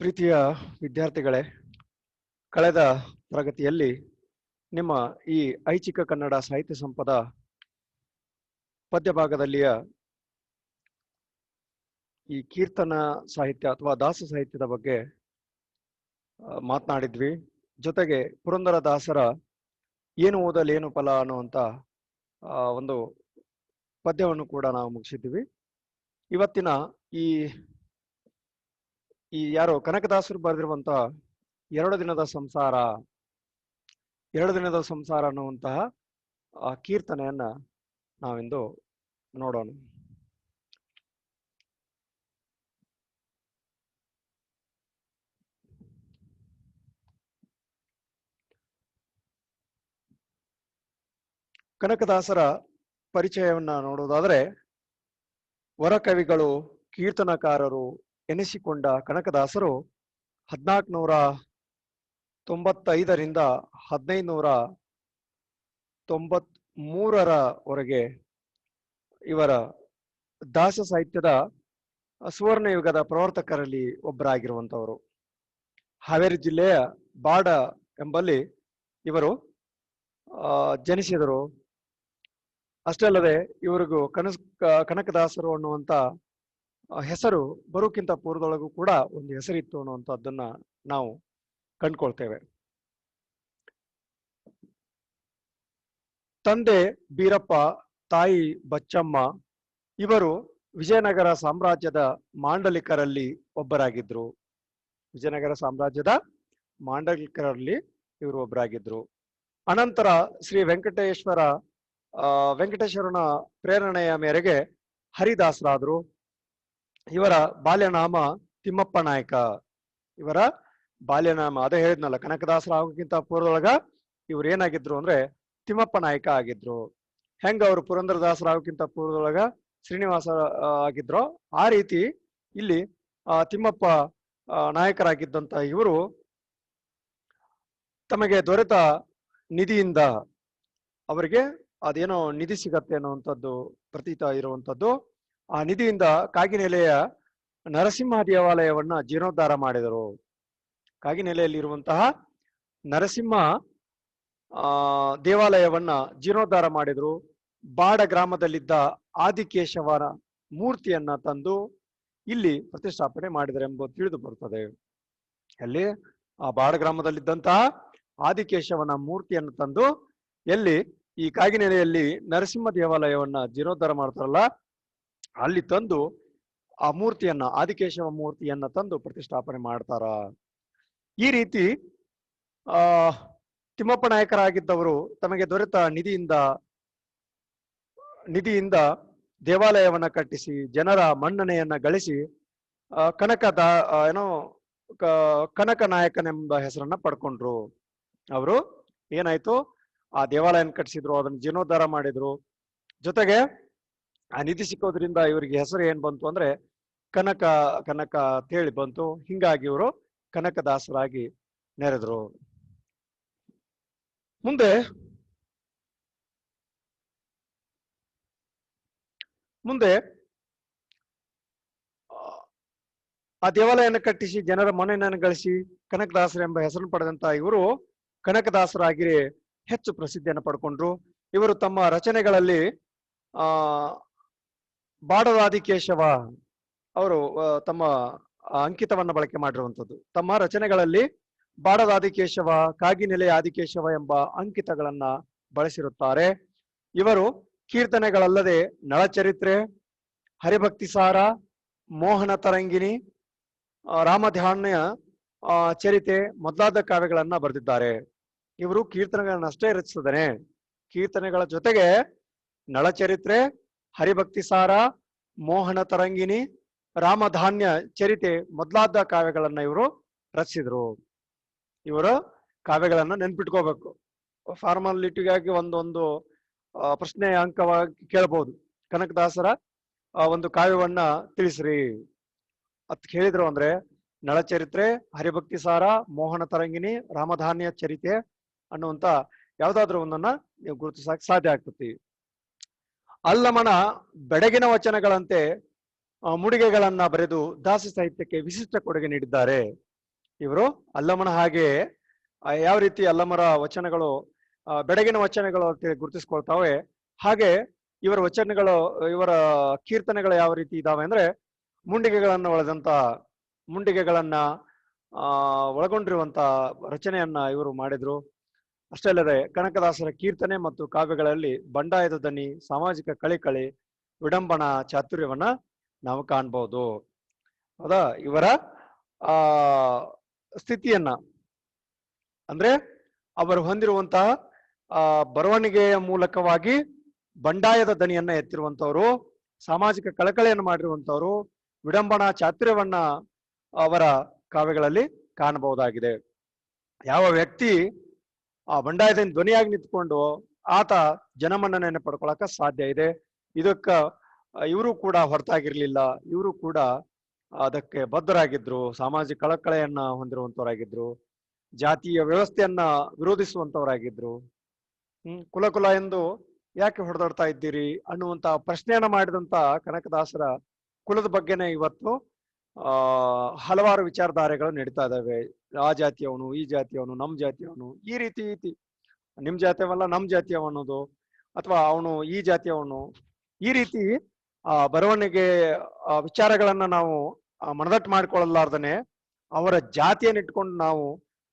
ಪ್ರೀತಿಯ ವಿದ್ಯಾರ್ಥಿಗಳೇ, ಕಳೆದ ತರಗತಿಯಲ್ಲಿ ನಿಮ್ಮ ಈ ಐಚ್ಛಿಕ ಕನ್ನಡ ಸಾಹಿತ್ಯ ಸಂಪದ ಪದ್ಯ ಭಾಗದಲ್ಲಿಯ ಈ ಕೀರ್ತನ ಸಾಹಿತ್ಯ ಅಥವಾ ದಾಸ ಸಾಹಿತ್ಯದ ಬಗ್ಗೆ ಮಾತನಾಡಿದ್ವಿ. ಜೊತೆಗೆ ಪುರಂದರದಾಸರ ಏನು ಓದಲೇನು ಫಲ ಅನ್ನುವಂಥ ಒಂದು ಪದ್ಯವನ್ನು ಕೂಡ ನಾವು ಮುಗಿಸಿದ್ವಿ. ಇವತ್ತಿನ ಈ ಯಾರು ಕನಕದಾಸರು ಬರೆದಿರುವಂತ ಎರಡು ದಿನದ ಸಂಸಾರ ಅನ್ನುವಂತಹ ಕೀರ್ತನೆಯನ್ನ ನಾವಿಂದು ನೋಡೋಣ. ಕನಕದಾಸರ ಪರಿಚಯವನ್ನ ನೋಡುವುದಾದರೆ, ವರಕವಿಗಳು ಕೀರ್ತನಕಾರರು ಎನಿಸಿಕೊಂಡ ಕನಕದಾಸರು 1495ರಿಂದ 1593ರವರೆಗೆ ಇವರ ದಾಸ ಸಾಹಿತ್ಯದ ಸುವರ್ಣ ಯುಗದ ಪ್ರವರ್ತಕರಲ್ಲಿ ಒಬ್ಬರಾಗಿರುವಂತವರು. ಹಾವೇರಿ ಜಿಲ್ಲೆಯ ಬಾಡ ಎಂಬಲ್ಲಿ ಇವರು ಜನಿಸಿದರು. ಅಷ್ಟೇ ಅಲ್ಲದೆ ಇವರಿಗೂ ಕನಕದಾಸರು ಅನ್ನುವಂತ ಹೆಸರು ಬರೋಕ್ಕಿಂತ ಪೂರ್ವದೊಳಗೂ ಕೂಡ ಒಂದು ಹೆಸರಿತ್ತು ಅನ್ನುವಂಥದ್ದನ್ನ ನಾವು ಕಂಡುಕೊಳ್ತೇವೆ. ತಂದೆ ಬೀರಪ್ಪ, ತಾಯಿ ಬಚ್ಚಮ್ಮ, ಇವರು ವಿಜಯನಗರ ಸಾಮ್ರಾಜ್ಯದ ಮಾಂಡಲಿಕರಲ್ಲಿ ಒಬ್ಬರಾಗಿದ್ರು. ಇವರು ಒಬ್ಬರಾಗಿದ್ರು. ಅನಂತರ ಶ್ರೀ ವೆಂಕಟೇಶ್ವರನ ಪ್ರೇರಣೆಯ ಮೇರೆಗೆ ಹರಿದಾಸರಾದ್ರು. ಇವರ ಬಾಲ್ಯನಾಮ ತಿಮ್ಮಪ್ಪ ನಾಯಕ. ಇವರ ಬಾಲ್ಯನಾಮ ಅದೇ ಹೇಳಿದ್ನಲ್ಲ, ಕನಕದಾಸರ ಆಗೋಕ್ಕಿಂತ ಪೂರ್ವದೊಳಗ ಇವ್ರು ಏನಾಗಿದ್ರು ಅಂದ್ರೆ ತಿಮ್ಮಪ್ಪ ನಾಯಕ ಆಗಿದ್ರು. ಹೆಂಗ ಅವರು ಪುರಂದರದಾಸರ ಆಗೋಕ್ಕಿಂತ ಪೂರ್ವದೊಳಗ ಶ್ರೀನಿವಾಸ ಆಗಿದ್ರು, ಆ ರೀತಿ ಇಲ್ಲಿ ತಿಮ್ಮಪ್ಪ ನಾಯಕರಾಗಿದ್ದಂತ ಇವರು ತಮಗೆ ದೊರೆತ ನಿಧಿಯಿಂದ, ಅವರಿಗೆ ಅದೇನೋ ನಿಧಿ ಸಿಗತ್ತೆ ಅನ್ನುವಂಥದ್ದು ಪ್ರತೀತ ಇರುವಂಥದ್ದು, ಆ ನಿಧಿಯಿಂದ ಕಾಗಿನೆಲೆಯ ನರಸಿಂಹ ದೇವಾಲಯವನ್ನ ಜೀರ್ಣೋದ್ಧಾರ ಮಾಡಿದರು. ಕಾಗಿನೆಲೆಯಲ್ಲಿರುವಂತಹ ನರಸಿಂಹ ದೇವಾಲಯವನ್ನ ಜೀರ್ಣೋದ್ಧಾರ ಮಾಡಿದ್ರು. ಬಾಡ ಗ್ರಾಮದಲ್ಲಿದ್ದ ಆದಿಕೇಶವನ ಮೂರ್ತಿಯನ್ನ ತಂದು ಇಲ್ಲಿ ಪ್ರತಿಷ್ಠಾಪನೆ ಮಾಡಿದರೆ ಎಂಬುದು ತಿಳಿದು ಬರುತ್ತದೆ. ಅಲ್ಲಿ ಆ ಬಾಡ ಗ್ರಾಮದಲ್ಲಿದ್ದಂತಹ ಆದಿಕೇಶವನ ಮೂರ್ತಿಯನ್ನು ತಂದು ಎಲ್ಲಿ ಈ ಕಾಗಿನೆಲೆಯಲ್ಲಿ ನರಸಿಂಹ ದೇವಾಲಯವನ್ನ ಜೀರ್ಣೋದ್ಧಾರ ಮಾಡ್ತಾರಲ್ಲ, ಅಲ್ಲಿ ತಂದು ಆ ಮೂರ್ತಿಯನ್ನ, ಆದಿಕೇಶವ ಮೂರ್ತಿಯನ್ನ ತಂದು ಪ್ರತಿಷ್ಠಾಪನೆ ಮಾಡ್ತಾರ. ಈ ರೀತಿ ತಿಮ್ಮಪ್ಪ ನಾಯಕರಾಗಿದ್ದವರು ತಮಗೆ ದೊರೆತ ನಿಧಿಯಿಂದ ದೇವಾಲಯವನ್ನ ಕಟ್ಟಿಸಿ ಜನರ ಮನ್ನಣೆಯನ್ನ ಗಳಿಸಿ ಕನಕ ನಾಯಕನೆಂಬ ಹೆಸರನ್ನ ಪಡ್ಕೊಂಡ್ರು. ಅವರು ಏನಾಯ್ತು, ಆ ದೇವಾಲಯನ ಕಟ್ಟಿಸಿದ್ರು, ಅದನ್ನ ಜೀರ್ಣೋದ್ಧಾರ ಮಾಡಿದ್ರು. ಜೊತೆಗೆ ಆ ನಿಧಿ ಸಿಕ್ಕೋದ್ರಿಂದ ಇವರಿಗೆ ಹೆಸರು ಏನ್ ಬಂತು ಅಂದ್ರೆ ಕನಕ ಅಂತೇಳಿ ಬಂತು. ಹಿಂಗಾಗಿ ಇವರು ಕನಕದಾಸರಾಗಿ ನೆರೆದ್ರು. ಮುಂದೆ ಆ ದೇವಾಲಯನ ಕಟ್ಟಿಸಿ ಜನರ ಮನ್ನಣೆಯನ್ನು ಗಳಿಸಿ ಕನಕದಾಸರೆಂಬ ಹೆಸರನ್ನು ಪಡೆದಂತ ಇವರು ಕನಕದಾಸರಾಗಿ ಹೆಚ್ಚು ಪ್ರಸಿದ್ಧಿಯನ್ನು ಪಡ್ಕೊಂಡ್ರು. ಇವರು ತಮ್ಮ ರಚನೆಗಳಲ್ಲಿ ಬಾಡದ ಆದಿಕೇಶವ ಅವರು ತಮ್ಮ ಅಂಕಿತವನ್ನ ಬಳಕೆ ಮಾಡಿರುವಂಥದ್ದು. ತಮ್ಮ ರಚನೆಗಳಲ್ಲಿ ಬಾಡದ ಆದಿಕೇಶವ, ಕಾಗಿನೆಲೆಯ ಆದಿಕೇಶವ ಎಂಬ ಅಂಕಿತಗಳನ್ನ ಬಳಸಿರುತ್ತಾರೆ. ಇವರು ಕೀರ್ತನೆಗಳಲ್ಲದೆ ನಳಚರಿತ್ರೆ, ಹರಿಭಕ್ತಿಸಾರ, ಮೋಹನ ತರಂಗಿಣಿ, ರಾಮಧಾನ್ಯ ಚರಿತೆ ಮೊದಲಾದ ಕಾವ್ಯಗಳನ್ನ ಬರೆದಿದ್ದಾರೆ. ಇವರು ಕೀರ್ತನೆಗಳನ್ನಷ್ಟೇ ರಚಿಸಿದರೆ ಕೀರ್ತನೆಗಳ ಜೊತೆಗೆ ನಳಚರಿತ್ರೆ, ಹರಿಭಕ್ತಿಸಾರ, ಮೋಹನ ತರಂಗಿಣಿ, ರಾಮಧಾನ್ಯ ಚರಿತೆ ಮೊದಲಾದ ಕಾವ್ಯಗಳನ್ನ ಇವರು ರಚಿಸಿದ್ರು. ಇವರು ಕಾವ್ಯಗಳನ್ನ ನೆನ್ಪಿಟ್ಕೋಬೇಕು. ಫಾರ್ಮಾಲಿಟಿಗಾಗಿ ಒಂದೊಂದು ಪ್ರಶ್ನೆ ಅಂಕವಾಗಿ ಕೇಳಬಹುದು. ಕನಕದಾಸರ ಒಂದು ಕಾವ್ಯವನ್ನ ತಿಳಿಸ್ರಿ ಅತ್ ಹೇಳಿದ್ರು ಅಂದ್ರೆ ನಳಚರಿತ್ರೆ, ಹರಿಭಕ್ತಿಸಾರ, ಮೋಹನ ತರಂಗಿಣಿ, ರಾಮಧಾನ್ಯ ಚರಿತೆ ಅನ್ನುವಂತ ಯಾವ್ದಾದ್ರು ಒಂದನ್ನ ನೀವು ಗುರುತಿಸಕ್ ಸಾಧ್ಯ ಆಗ್ತತಿ. ಅಲ್ಲಮನ ಬೆಡಗಿನ ವಚನಗಳಂತೆ ಮುಡಿಗೆಗಳನ್ನ ಬರೆದು ದಾಸ ಸಾಹಿತ್ಯಕ್ಕೆ ವಿಶಿಷ್ಟ ಕೊಡುಗೆ ನೀಡಿದ್ದಾರೆ. ಇವರು ಅಲ್ಲಮನ ಹಾಗೆ ಯಾವ ರೀತಿ ಅಲ್ಲಮರ ವಚನಗಳು ಬೆಡಗಿನ ವಚನಗಳು ಅಂತ ಗುರುತಿಸ್ಕೊಳ್ತಾವೆ, ಹಾಗೆ ಇವರ ವಚನಗಳು, ಇವರ ಕೀರ್ತನೆಗಳು ಯಾವ ರೀತಿ ಇದಾವೆ ಅಂದ್ರೆ ಮುಂಡಿಗೆಗಳನ್ನ ಮುಂಡಿಗೆಗಳನ್ನ ಒಳಗೊಂಡಿರುವಂತ ರಚನೆಯನ್ನ ಇವರು ಮಾಡಿದ್ರು. ಅಷ್ಟೇ ಅಲ್ಲದೆ ಕನಕದಾಸರ ಕೀರ್ತನೆ ಮತ್ತು ಕಾವ್ಯಗಳಲ್ಲಿ ಬಂಡಾಯದ ದನಿ, ಸಾಮಾಜಿಕ ಕಳಿಕಳಿ, ವಿಡಂಬನಾ ಚಾತುರ್ಯವನ್ನ ನಾವು ಕಾಣ್ಬಹುದು. ಹೌದಾ? ಇವರ ಆ ಸ್ಥಿತಿಯನ್ನ ಅಂದ್ರೆ ಅವರು ಹೊಂದಿರುವಂತಹ ಬರವಣಿಗೆಯ ಮೂಲಕವಾಗಿ ಬಂಡಾಯದ ದನಿಯನ್ನ ಎತ್ತಿರುವಂತವ್ರು, ಸಾಮಾಜಿಕ ಕಳಕಳಿಯನ್ನು ಮಾಡಿರುವಂತವ್ರು, ವಿಡಂಬನಾ ಚಾತುರ್ಯವನ್ನ ಅವರ ಕಾವ್ಯಗಳಲ್ಲಿ ಕಾಣಬಹುದಾಗಿದೆ. ಯಾವ ವ್ಯಕ್ತಿ ಆ ಬಂಡಾಯದ ಧ್ವನಿಯಾಗಿ ನಿಂತ್ಕೊಂಡು ಆತ ಜನಮನ್ನಣೆಯನ್ನು ಪಡ್ಕೊಳಕ ಸಾಧ್ಯ ಇದೆ. ಇದಕ್ಕ ಇವರು ಕೂಡ ಹೊರತಾಗಿರ್ಲಿಲ್ಲ. ಇವರು ಕೂಡ ಅದಕ್ಕೆ ಬದ್ಧರಾಗಿದ್ರು, ಸಾಮಾಜಿಕ ಕಳಕಳೆಯನ್ನ ಹೊಂದಿರುವಂತವರಾಗಿದ್ರು, ಜಾತಿಯ ವ್ಯವಸ್ಥೆಯನ್ನ ವಿರೋಧಿಸುವಂತವರಾಗಿದ್ರು. ಕುಲ ಎಂದು ಯಾಕೆ ಹೊಡೆದಾಡ್ತಾ ಇದ್ದೀರಿ ಅನ್ನುವಂತ ಪ್ರಶ್ನೆಯನ್ನ ಮಾಡಿದಂತ ಕನಕದಾಸರ ಕುಲದ ಬಗ್ಗೆನೇ ಇವತ್ತು ಹಲವಾರು ವಿಚಾರಧಾರೆಗಳು ನಡೀತಾ ಇದಾವೆ. ಆ ಜಾತಿಯವನು, ಈ ಜಾತಿಯವನು, ನಮ್ ಜಾತಿಯವನು, ಈ ರೀತಿ ನಿಮ್ ಜಾತಿಯವಲ್ಲ ನಮ್ ಜಾತಿಯವ ಅನ್ನೋದು, ಅಥವಾ ಅವನು ಈ ಜಾತಿಯವನು, ಈ ರೀತಿ ಬರವಣಿಗೆ ವಿಚಾರಗಳನ್ನ ನಾವು ಮನದಟ್ಟು ಮಾಡ್ಕೊಳ್ಳಲಾರ್ದನೆ ಅವರ ಜಾತಿಯನ್ನು ಇಟ್ಕೊಂಡು ನಾವು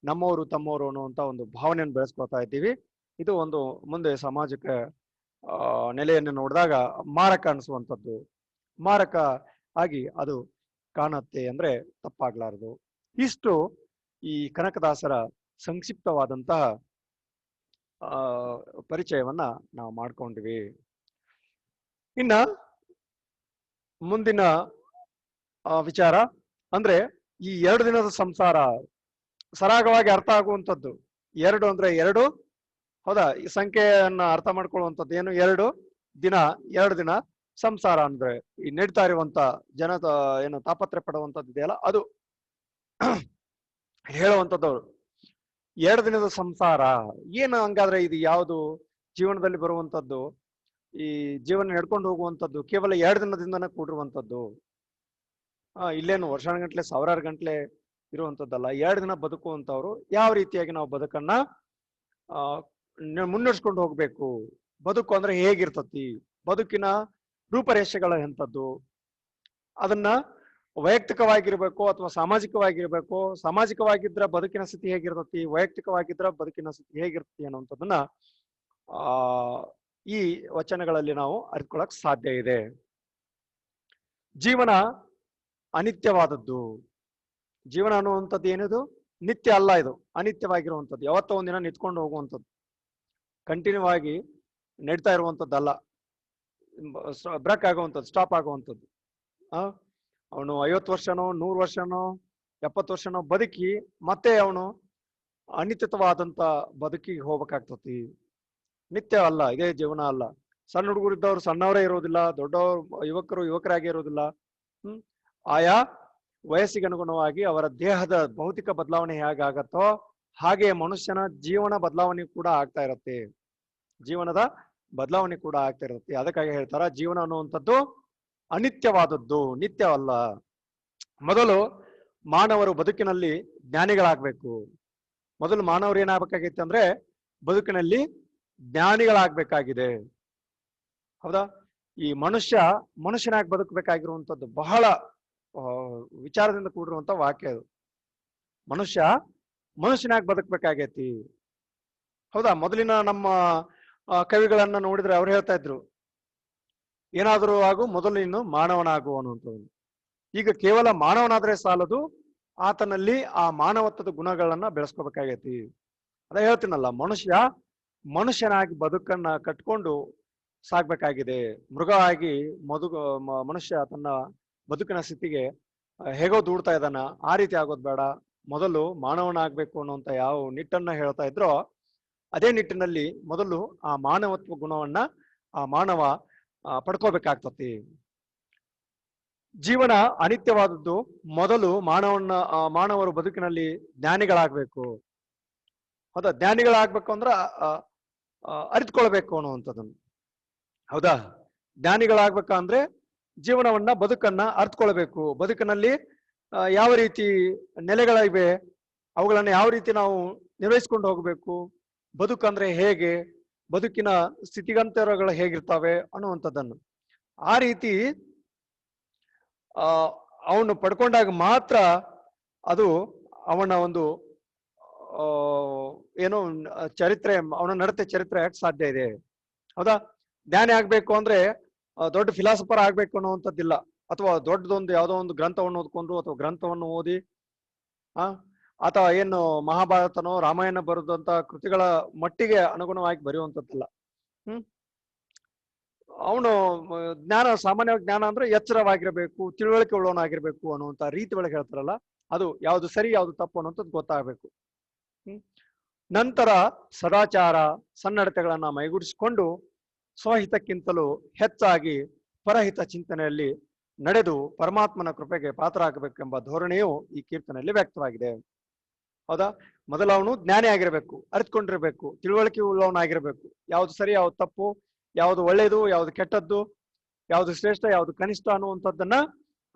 ನಮ್ಮವರು ತಮ್ಮವರು ಅನ್ನುವಂತ ಒಂದು ಭಾವನೆಯನ್ನು ಬೆಳೆಸ್ಕೊಳ್ತಾ ಇದ್ದೀವಿ. ಇದು ಒಂದು ಮುಂದೆ ಸಾಮಾಜಿಕ ನೆಲೆಯನ್ನು ನೋಡಿದಾಗ ಮಾರಕ ಅನಿಸುವಂಥದ್ದು, ಮಾರಕ ಆಗಿ ಅದು ಕಾಣುತ್ತೆ ಅಂದ್ರೆ ತಪ್ಪಾಗ್ಲಾರದು. ಇಷ್ಟು ಈ ಕನಕದಾಸರ ಸಂಕ್ಷಿಪ್ತವಾದಂತಹ ಪರಿಚಯವನ್ನ ನಾವು ಮಾಡ್ಕೊಂಡಿವಿ. ಇನ್ನ ಮುಂದಿನ ವಿಚಾರ ಅಂದ್ರೆ ಈ 2 ದಿನದ ಸಂಸಾರ ಸರಾಗವಾಗಿ ಅರ್ಥ ಆಗುವಂಥದ್ದು. 2 ಅಂದ್ರೆ 2, ಹೌದಾ? ಈ ಸಂಖ್ಯೆಯನ್ನ ಅರ್ಥ ಮಾಡ್ಕೊಳ್ಳುವಂಥದ್ದು ಏನು? 2 ದಿನ ಸಂಸಾರ ಅಂದ್ರೆ ಈ ನಡೀತಾ ಇರುವಂತ ಏನು ತಾಪತ್ರೆ ಪಡುವಂಥದ್ದು ಇದೆಯಲ್ಲ ಅದು ಹೇಳುವಂಥದ್ದವ್ರು. 2 ದಿನದ ಸಂಸಾರ ಏನು ಹಂಗಾದ್ರೆ? ಇದು ಯಾವುದು ಜೀವನದಲ್ಲಿ ಬರುವಂಥದ್ದು? ಈ ಜೀವನ ನಡ್ಕೊಂಡು ಹೋಗುವಂಥದ್ದು ಕೇವಲ 2 ದಿನದಿಂದನೇ ಕೂಡಿರುವಂಥದ್ದು. ಇಲ್ಲೇನು ವರ್ಷಾನುಗಟ್ಲೆ ಸಾವಿರಾರು ಗಂಟ್ಲೆ ಇರುವಂಥದ್ದಲ್ಲ. 2 ದಿನ ಬದುಕುವಂತವ್ರು ಯಾವ ರೀತಿಯಾಗಿ ನಾವು ಬದುಕನ್ನ ಮುನ್ನಡೆಸ್ಕೊಂಡು ಹೋಗ್ಬೇಕು, ಬದುಕು ಅಂದ್ರೆ ಹೇಗಿರ್ತತಿ, ಬದುಕಿನ ರೂಪರೇಷೆಗಳ ಎಂಥದ್ದು, ಅದನ್ನ ವೈಯಕ್ತಿಕವಾಗಿರ್ಬೇಕು ಅಥವಾ ಸಾಮಾಜಿಕವಾಗಿರ್ಬೇಕು, ಸಾಮಾಜಿಕವಾಗಿದ್ರ ಬದುಕಿನ ಸ್ಥಿತಿ ಹೇಗಿರ್ತತಿ, ವೈಯಕ್ತಿಕವಾಗಿದ್ರ ಬದುಕಿನ ಸ್ಥಿತಿ ಹೇಗಿರ್ತತಿ ಅನ್ನುವಂಥದ್ದನ್ನ ಈ ವಚನಗಳಲ್ಲಿ ನಾವು ಅರಿತುಕೊಳ್ಳಕ್ ಸಾಧ್ಯ ಇದೆ. ಜೀವನ ಅನಿತ್ಯವಾದದ್ದು. ಜೀವನ ಅನ್ನುವಂಥದ್ದು ಏನಿದು? ನಿತ್ಯ ಅಲ್ಲ, ಇದು ಅನಿತ್ಯವಾಗಿರುವಂಥದ್ದು. ಯಾವತ್ತೋ ಒಂದಿನ ನಿಂತ್ಕೊಂಡು ಹೋಗುವಂಥದ್ದು, ಕಂಟಿನ್ಯೂ ಆಗಿ ನಡೀತಾ ಇರುವಂಥದ್ದಲ್ಲ, ಬ್ರೇಕ್ ಆಗುವಂಥದ್ದು, ಸ್ಟಾಪ್ ಆಗುವಂಥದ್ದು. ಅವನು 50 ವರ್ಷನೋ 100 ವರ್ಷನೋ 70 ವರ್ಷನೋ ಬದುಕಿ ಮತ್ತೆ ಅವನು ಅನಿತ್ಯವಾದಂತ ಬದುಕಿಗೆ ಹೋಗ್ಬೇಕಾಗ್ತತಿ. ನಿತ್ಯ ಅಲ್ಲ, ಇದೇ ಜೀವನ ಅಲ್ಲ. ಸಣ್ಣ ಹುಡುಗರು ಇದ್ದವ್ರು ಸಣ್ಣವರೇ ಇರೋದಿಲ್ಲ, ದೊಡ್ಡವರು ಯುವಕರಾಗಿ ಇರೋದಿಲ್ಲ. ಆಯಾ ವಯಸ್ಸಿಗೆ ಅನುಗುಣವಾಗಿ ಅವರ ದೇಹದ ಭೌತಿಕ ಬದಲಾವಣೆ ಹೇಗಾಗತ್ತೋ ಹಾಗೆ ಮನುಷ್ಯನ ಜೀವನ ಬದಲಾವಣೆ ಕೂಡ ಆಗ್ತಾ ಇರತ್ತೆ, ಜೀವನದ ಬದಲಾವಣೆ ಕೂಡ ಆಗ್ತಾ ಇರುತ್ತೆ. ಅದಕ್ಕಾಗಿ ಹೇಳ್ತಾರ ಜೀವನ ಅನ್ನುವಂಥದ್ದು ಅನಿತ್ಯವಾದದ್ದು, ನಿತ್ಯವಲ್ಲ. ಮೊದಲು ಮಾನವರು ಬದುಕಿನಲ್ಲಿ ಜ್ಞಾನಿಗಳಾಗ್ಬೇಕು. ಮೊದಲು ಮಾನವರು ಏನಾಗಬೇಕಾಗಿತ್ತು ಅಂದ್ರೆ ಬದುಕಿನಲ್ಲಿ ಜ್ಞಾನಿಗಳಾಗ್ಬೇಕಾಗಿದೆ. ಹೌದಾ? ಈ ಮನುಷ್ಯನಾಗಿ ಬದುಕಬೇಕಾಗಿರುವಂಥದ್ದು ಬಹಳ ವಿಚಾರದಿಂದ ಕೂಡಿರುವಂತ ವಾಕ್ಯ ಅದು. ಮನುಷ್ಯನಾಗಿ ಬದುಕಬೇಕಾಗೈತಿ. ಹೌದಾ? ಮೊದಲಿನ ನಮ್ಮ ಕವಿಗಳನ್ನ ನೋಡಿದ್ರೆ ಅವ್ರು ಹೇಳ್ತಾ ಇದ್ರು, ಏನಾದರೂ ಆಗು ಮೊದಲು ನೀನು ಮಾನವನಾಗು ಅನ್ನುವಂಥದ್ದು. ಈಗ ಕೇವಲ ಮಾನವನಾದ್ರೆ ಸಾಲದು, ಆತನಲ್ಲಿ ಆ ಮಾನವತ್ವದ ಗುಣಗಳನ್ನ ಬೆಳೆಸ್ಕೋಬೇಕಾಗೈತಿ. ಅದೇ ಹೇಳ್ತೀನಲ್ಲ, ಮನುಷ್ಯನಾಗಿ ಬದುಕನ್ನ ಕಟ್ಕೊಂಡು ಸಾಗ್ಬೇಕಾಗಿದೆ. ಮೃಗ ಆಗಿ ಮನುಷ್ಯ ತನ್ನ ಬದುಕಿನ ಸ್ಥಿತಿಗೆ ಹೇಗೋ ದೂಡ್ತಾ ಇದ್ದಾನ, ಆ ರೀತಿ ಆಗೋದ್ ಬೇಡ. ಮೊದಲು ಮಾನವನಾಗ್ಬೇಕು ಅನ್ನುವಂತ ಯಾವ ನಿಟ್ಟನ್ನ ಹೇಳ್ತಾ ಇದ್ರೋ ಅದೇ ನಿಟ್ಟಿನಲ್ಲಿ ಮೊದಲು ಆ ಮಾನವತ್ವ ಗುಣವನ್ನ ಆ ಮಾನವ ಪಡ್ಕೋಬೇಕಾಗ್ತತಿ. ಜೀವನ ಅನಿತ್ಯವಾದದ್ದು. ಮೊದಲು ಮಾನವರು ಬದುಕಿನಲ್ಲಿ ಜ್ಞಾನಿಗಳಾಗ್ಬೇಕು. ಹೌದಾ? ಜ್ಞಾನಿಗಳಾಗ್ಬೇಕು ಅಂದ್ರ ಅರಿತುಕೊಳ್ಬೇಕು ಅನ್ನುವಂಥದ್ದನ್ನು. ಹೌದಾ? ಜ್ಞಾನಿಗಳಾಗ್ಬೇಕಂದ್ರೆ ಬದುಕನ್ನ ಅರ್ಥಕೊಳ್ಬೇಕು. ಬದುಕಿನಲ್ಲಿ ಯಾವ ರೀತಿ ನೆಲೆಗಳಿವೆ, ಅವುಗಳನ್ನ ಯಾವ ರೀತಿ ನಾವು ನಿರ್ವಹಿಸ್ಕೊಂಡು ಹೋಗ್ಬೇಕು, ಬದುಕಂದ್ರೆ ಹೇಗೆ, ಬದುಕಿನ ಸ್ಥಿತಿಗಂತರಗಳು ಹೇಗಿರ್ತಾವೆ ಅನ್ನುವಂಥದ್ದನ್ನು ಆ ರೀತಿ ಅವನು ಪಡ್ಕೊಂಡಾಗ ಮಾತ್ರ ಅದು ಅವನ ಒಂದು ಏನೋ ಚರಿತ್ರೆ, ಅವನ ನಡತೆ ಚರಿತ್ರೆ ಯಾಕೆ ಸಾಧ್ಯ ಇದೆ. ಹೌದಾ? ಜ್ಞಾನಿ ಆಗ್ಬೇಕು ಅಂದ್ರೆ ದೊಡ್ಡ ಫಿಲಾಸಫರ್ ಆಗ್ಬೇಕು ಅನ್ನುವಂಥದ್ದಿಲ್ಲ, ಅಥವಾ ದೊಡ್ಡದೊಂದು ಯಾವುದೋ ಒಂದು ಗ್ರಂಥವನ್ನು ಓದ್ಕೊಂಡು ಅಥವಾ ಗ್ರಂಥವನ್ನು ಓದಿ ಅಥವಾ ಏನು ಮಹಾಭಾರತನೋ ರಾಮಾಯಣ ಬರೆದಂತ ಕೃತಿಗಳ ಮಟ್ಟಿಗೆ ಅನುಗುಣವಾಗಿ ಬರೆಯುವಂಥದ್ದಲ್ಲ. ಅವನು ಜ್ಞಾನ, ಸಾಮಾನ್ಯವಾಗಿ ಜ್ಞಾನ ಅಂದ್ರೆ ಎಚ್ಚರವಾಗಿರ್ಬೇಕು, ತಿಳುವಳಿಕೆ ಉಳ್ಳವನಾಗಿರ್ಬೇಕು ಅನ್ನುವಂತ ರೀತಿ ಒಳಗೆ ಹೇಳ್ತಾರಲ್ಲ, ಅದು ಯಾವ್ದು ಸರಿ ಯಾವ್ದು ತಪ್ಪು ಅನ್ನೋಂಥದ್ದು ಗೊತ್ತಾಗಬೇಕು. ನಂತರ ಸದಾಚಾರ ಸನ್ನಡತೆಗಳನ್ನ ಮೈಗೂಡಿಸಿಕೊಂಡು ಸ್ವಹಿತಕ್ಕಿಂತಲೂ ಹೆಚ್ಚಾಗಿ ಪರಹಿತ ಚಿಂತನೆಯಲ್ಲಿ ನಡೆದು ಪರಮಾತ್ಮನ ಕೃಪೆಗೆ ಪಾತ್ರ ಆಗಬೇಕೆಂಬ ಧೋರಣೆಯು ಈ ಕೀರ್ತನೆಯಲ್ಲಿ ವ್ಯಕ್ತವಾಗಿದೆ. ಹೌದಾ? ಮೊದಲ ಅವನು ಜ್ಞಾನಿ ಆಗಿರ್ಬೇಕು, ಅರಿತುಕೊಂಡಿರ್ಬೇಕು, ತಿಳುವಳಿಕೆ ಉಳ್ಳವನಾಗಿರ್ಬೇಕು, ಯಾವ್ದು ಸರಿ ಯಾವ್ದು ತಪ್ಪು, ಯಾವ್ದು ಒಳ್ಳೇದು ಯಾವ್ದು ಕೆಟ್ಟದ್ದು, ಯಾವ್ದು ಶ್ರೇಷ್ಠ ಯಾವ್ದು ಕನಿಷ್ಠ ಅನ್ನುವಂಥದ್ದನ್ನ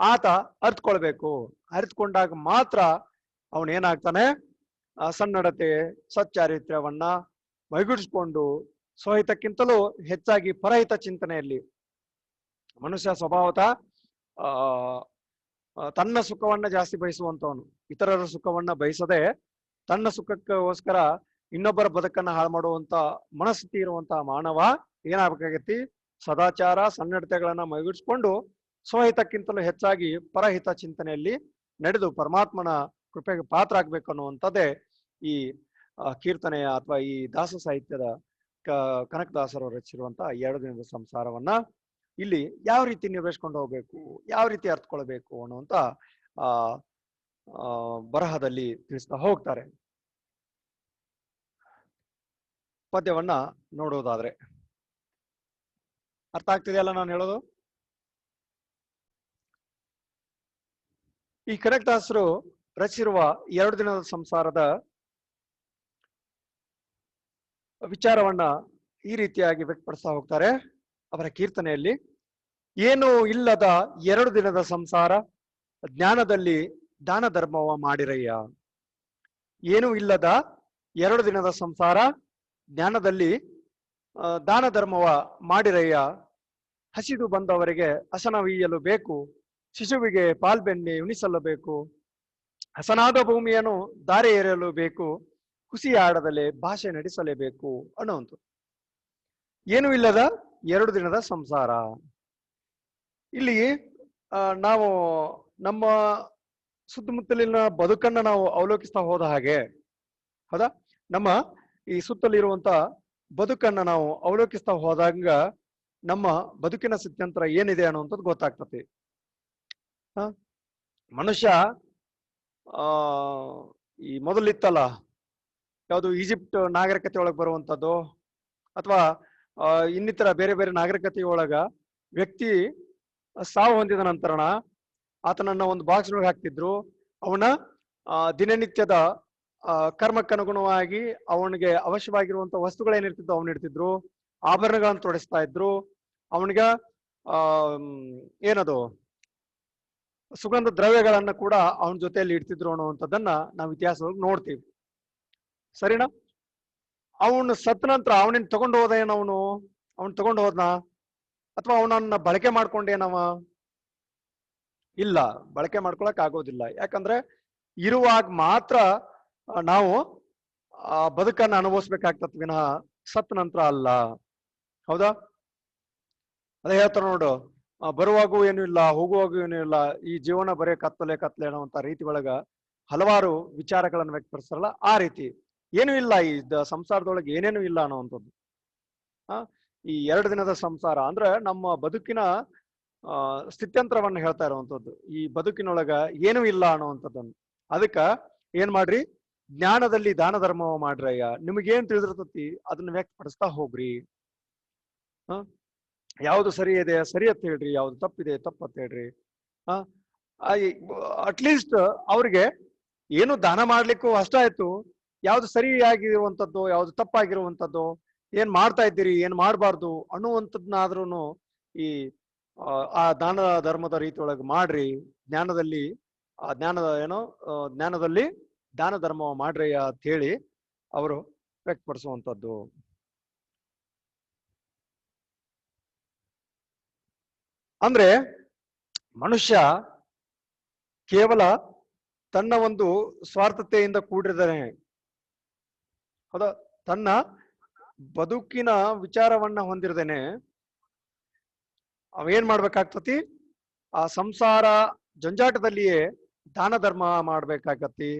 ಆತ ಅರಿತುಕೊಳ್ಬೇಕು. ಅರಿತುಕೊಂಡಾಗ ಮಾತ್ರ ಅವನೇನಾಗ್ತಾನೆ, ಸನ್ನಡತೆ ಸಚ್ಚಾರಿತ್ರ್ಯವನ್ನ ಮೈಗೂಡಿಸ್ಕೊಂಡು ಸ್ವಹಿತಕ್ಕಿಂತಲೂ ಹೆಚ್ಚಾಗಿ ಪರಹಿತ ಚಿಂತನೆಯಲ್ಲಿ, ಮನುಷ್ಯ ಸ್ವಭಾವತಃ ತನ್ನ ಸುಖವನ್ನ ಜಾಸ್ತಿ ಬಯಸುವಂತವನು, ಇತರರ ಸುಖವನ್ನ ಬಯಸದೆ ತನ್ನ ಸುಖಕ್ಕೋಸ್ಕರ ಇನ್ನೊಬ್ಬರ ಬದುಕನ್ನ ಹಾಳು ಮಾಡುವಂತ ಮನಸ್ಥಿತಿ ಇರುವಂತ ಮಾನವ ಏನಾಗಬೇಕಾಗೈತಿ, ಸದಾಚಾರ ಸನ್ನಡತೆಗಳನ್ನ ಮೈಗೂಡಿಸ್ಕೊಂಡು ಸ್ವಹಿತಕ್ಕಿಂತಲೂ ಹೆಚ್ಚಾಗಿ ಪರಹಿತ ಚಿಂತನೆಯಲ್ಲಿ ನಡೆದು ಪರಮಾತ್ಮನ ಕೃಪೆಗೆ ಪಾತ್ರ ಆಗ್ಬೇಕು ಅನ್ನುವಂಥದ್ದೇ ಈ ಕೀರ್ತನೆಯ ಅಥವಾ ಈ ದಾಸ ಸಾಹಿತ್ಯದ ಕನಕದಾಸರು ರಚಿಸಿರುವಂತ 2 ದಿನದ ಸಂಸಾರವನ್ನ ಇಲ್ಲಿ ಯಾವ ರೀತಿ ನಿರ್ವಹಿಸ್ಕೊಂಡು ಹೋಗ್ಬೇಕು, ಯಾವ ರೀತಿ ಅರ್ಥಕೊಳ್ಬೇಕು ಅನ್ನುವಂತ ಬರಹದಲ್ಲಿ ತಿಳಿಸ್ತಾ ಹೋಗ್ತಾರೆ. ಪದ್ಯವನ್ನ ನೋಡುವುದಾದ್ರೆ ಅರ್ಥ ಆಗ್ತಿದೆಯಲ್ಲ ನಾನು ಹೇಳೋದು? ಈ ಕನಕದಾಸರು ರಚಿಸಿರುವ 2 ದಿನದ ಸಂಸಾರದ ವಿಚಾರವನ್ನ ಈ ರೀತಿಯಾಗಿ ವ್ಯಕ್ತಪಡಿಸ್ತಾ ಹೋಗ್ತಾರೆ ಅವರ ಕೀರ್ತನೆಯಲ್ಲಿ. ಏನೂ ಇಲ್ಲದ 2 ದಿನದ ಸಂಸಾರ, ಜ್ಞಾನದಲ್ಲಿ ದಾನ ಧರ್ಮವ ಮಾಡಿರಯ್ಯ. ಏನೂ ಇಲ್ಲದ 2 ದಿನದ ಸಂಸಾರ, ಜ್ಞಾನದಲ್ಲಿ ದಾನ ಧರ್ಮವ ಮಾಡಿರಯ್ಯ. ಹಸಿದು ಬಂದವರಿಗೆ ಹಸನವೀಯಲು ಬೇಕು, ಶಿಶುವಿಗೆ ಪಾಲ್ಬೆಣ್ಣೆ ಉಣಿಸಲಬೇಕು. ಹಸನಾದ ಭೂಮಿಯನ್ನು ದಾರೆ ಏರಲು ಬೇಕು, ಕುಸಿಯಾಡದಲೆ ಭಾಷೆ ನಡೆಸಲೇಬೇಕು ಅನ್ನುವಂಥ. ಏನೂ ಇಲ್ಲದ 2 ದಿನದ ಸಂಸಾರ. ಇಲ್ಲಿ ನಾವು ನಮ್ಮ ಸುತ್ತಮುತ್ತಲಿನ ಬದುಕನ್ನ ನಾವು ಅವಲೋಕಿಸ್ತಾ ಹೋದ ಹಾಗೆ, ಹೌದಾ, ನಮ್ಮ ಈ ಸುತ್ತಲಿರುವಂತ ಬದುಕನ್ನ ನಾವು ಅವಲೋಕಿಸ್ತಾ ಹೋದಾಗ ನಮ್ಮ ಬದುಕಿನ ಸ್ಥಿತ್ಯಂತರ ಏನಿದೆ ಅನ್ನುವಂಥದ್ದು ಗೊತ್ತಾಗ್ತತಿ. ಮನುಷ್ಯ ಈ ಮೊದಲಿತ್ತಲ್ಲ, ಯಾವುದು ಈಜಿಪ್ಟ್ ನಾಗರಿಕತೆ ಒಳಗೆ ಬರುವಂಥದ್ದು ಅಥವಾ ಇನ್ನಿತರ ಬೇರೆ ಬೇರೆ ನಾಗರಿಕತೆ ಒಳಗ ವ್ಯಕ್ತಿ ಸಾವು ಹೊಂದಿದ ನಂತರನ ಆತನನ್ನ ಒಂದು ಬಾಕ್ಸ್ ಒಳಗೆ ಹಾಕ್ತಿದ್ರು. ಅವನ ದಿನನಿತ್ಯದ ಕರ್ಮಕ್ಕನುಗುಣವಾಗಿ ಅವನಿಗೆ ಅವಶ್ಯವಾಗಿರುವಂತ ವಸ್ತುಗಳೇನಿರ್ತಿದ್ವು ಅವನು ಇಡ್ತಿದ್ರು, ಆಭರಣಗಳನ್ನು ತೊಡಿಸ್ತಾ ಇದ್ರು. ಅವನಿಗ ಏನದು ಸುಗಂಧ ದ್ರವ್ಯಗಳನ್ನ ಕೂಡ ಅವನ ಜೊತೆಯಲ್ಲಿ ಇಡ್ತಿದ್ರು ಅನ್ನುವಂಥದ್ದನ್ನ ನಾವು ಇತಿಹಾಸದೊಳಗೆ ನೋಡ್ತೀವಿ. ಸರಿನಾ? ಅವನು ಸತ್ತ ನಂತರ ಅವನಿನ್ ತಗೊಂಡು ಹೋದ ಏನವನು? ಅವನ್ ತಗೊಂಡು ಹೋದ್ನ ಅಥವಾ ಅವನನ್ನ ಬಳಕೆ ಮಾಡ್ಕೊಂಡೇನವ? ಇಲ್ಲ, ಬಳಕೆ ಮಾಡ್ಕೊಳಕ್ ಆಗೋದಿಲ್ಲ. ಯಾಕಂದ್ರೆ ಇರುವಾಗ ಮಾತ್ರ ನಾವು ಆ ಬದುಕನ್ನ ಅನುಭವಿಸ್ಬೇಕಾಗ್ತತ್ ವಿನಃ ಸತ್ತ ನಂತರ ಅಲ್ಲ. ಹೌದಾ? ಅದೇ ಹೇಳ್ತಾರ ನೋಡು, ಬರುವಾಗೂ ಏನು ಇಲ್ಲ, ಹೋಗುವಾಗೂ ಏನು ಇಲ್ಲ, ಈ ಜೀವನ ಬರೇ ಕತ್ತಲೆ ಕತ್ತಲೆ ಅನ್ನುವಂತ ರೀತಿ ಒಳಗ ಹಲವಾರು ವಿಚಾರಗಳನ್ನು ವ್ಯಕ್ತಪಡಿಸ್ತಾರಲ್ಲ, ಆ ರೀತಿ ಏನು ಇಲ್ಲ, ಈ ಸಂಸಾರದೊಳಗೆ ಏನೇನು ಇಲ್ಲ ಅನ್ನುವಂಥದ್ದು. ಈ 2 ದಿನದ ಸಂಸಾರ ಅಂದ್ರೆ ನಮ್ಮ ಬದುಕಿನ ಸ್ಥಿತ್ಯಂತರವನ್ನ ಹೇಳ್ತಾ ಇರುವಂಥದ್ದು. ಈ ಬದುಕಿನೊಳಗ ಏನೂ ಇಲ್ಲ ಅನ್ನುವಂಥದ್ದನ್ನು. ಅದಕ್ಕ ಏನ್ ಮಾಡ್ರಿ, ಜ್ಞಾನದಲ್ಲಿ ದಾನ ಧರ್ಮ ಮಾಡ್ರಯ್ಯ. ನಿಮಗೇನ್ ತಿಳಿದಿರ್ತತಿ ಅದನ್ನ ವ್ಯಕ್ತಪಡಿಸ್ತಾ ಹೋಗ್ರಿ. ಯಾವ್ದು ಸರಿ ಇದೆ ಸರಿ ಅಂತ ಹೇಳ್ರಿ, ಯಾವ್ದು ತಪ್ಪಿದೆ ತಪ್ಪಂತ ಹೇಳ್ರಿ. ಅಟ್ಲೀಸ್ಟ್ ಅವ್ರಿಗೆ ಏನು ದಾನ ಮಾಡ್ಲಿಕ್ಕೂ ಅಷ್ಟ ಆಯ್ತು, ಯಾವ್ದು ಸರಿಯಾಗಿರುವಂಥದ್ದು ಯಾವ್ದು ತಪ್ಪಾಗಿರುವಂಥದ್ದು, ಏನ್ ಮಾಡ್ತಾ ಇದ್ದೀರಿ ಏನ್ ಮಾಡಬಾರ್ದು ಅನ್ನುವಂಥದ್ನಾದ್ರೂ ಈ ಆ ದಾನ ಧರ್ಮದ ರೀತಿ ಒಳಗೆ ಮಾಡ್ರಿ. ಜ್ಞಾನದಲ್ಲಿ ಜ್ಞಾನದಲ್ಲಿ ದಾನ ಧರ್ಮ ಮಾಡ್ರಯ್ಯ ಅಂತ ಹೇಳಿ ಅವರು ವ್ಯಕ್ತಪಡಿಸುವಂಥದ್ದು. ಅಂದ್ರೆ ಮನುಷ್ಯ ಕೇವಲ ತನ್ನ ಒಂದು ಸ್ವಾರ್ಥತೆಯಿಂದ ಕೂಡಿರ್ತಾನೆ. ಹೌದಾ? ತನ್ನ ಬದುಕಿನ ವಿಚಾರವನ್ನ ಹೊಂದಿರ್ದೇನೆ ಅವೇನ್ ಮಾಡ್ಬೇಕಾಗ್ತತಿ, ಆ ಸಂಸಾರ ಜಂಜಾಟದಲ್ಲಿಯೇ ದಾನ ಧರ್ಮ ಮಾಡ್ಬೇಕಾಗತ್ತಿ,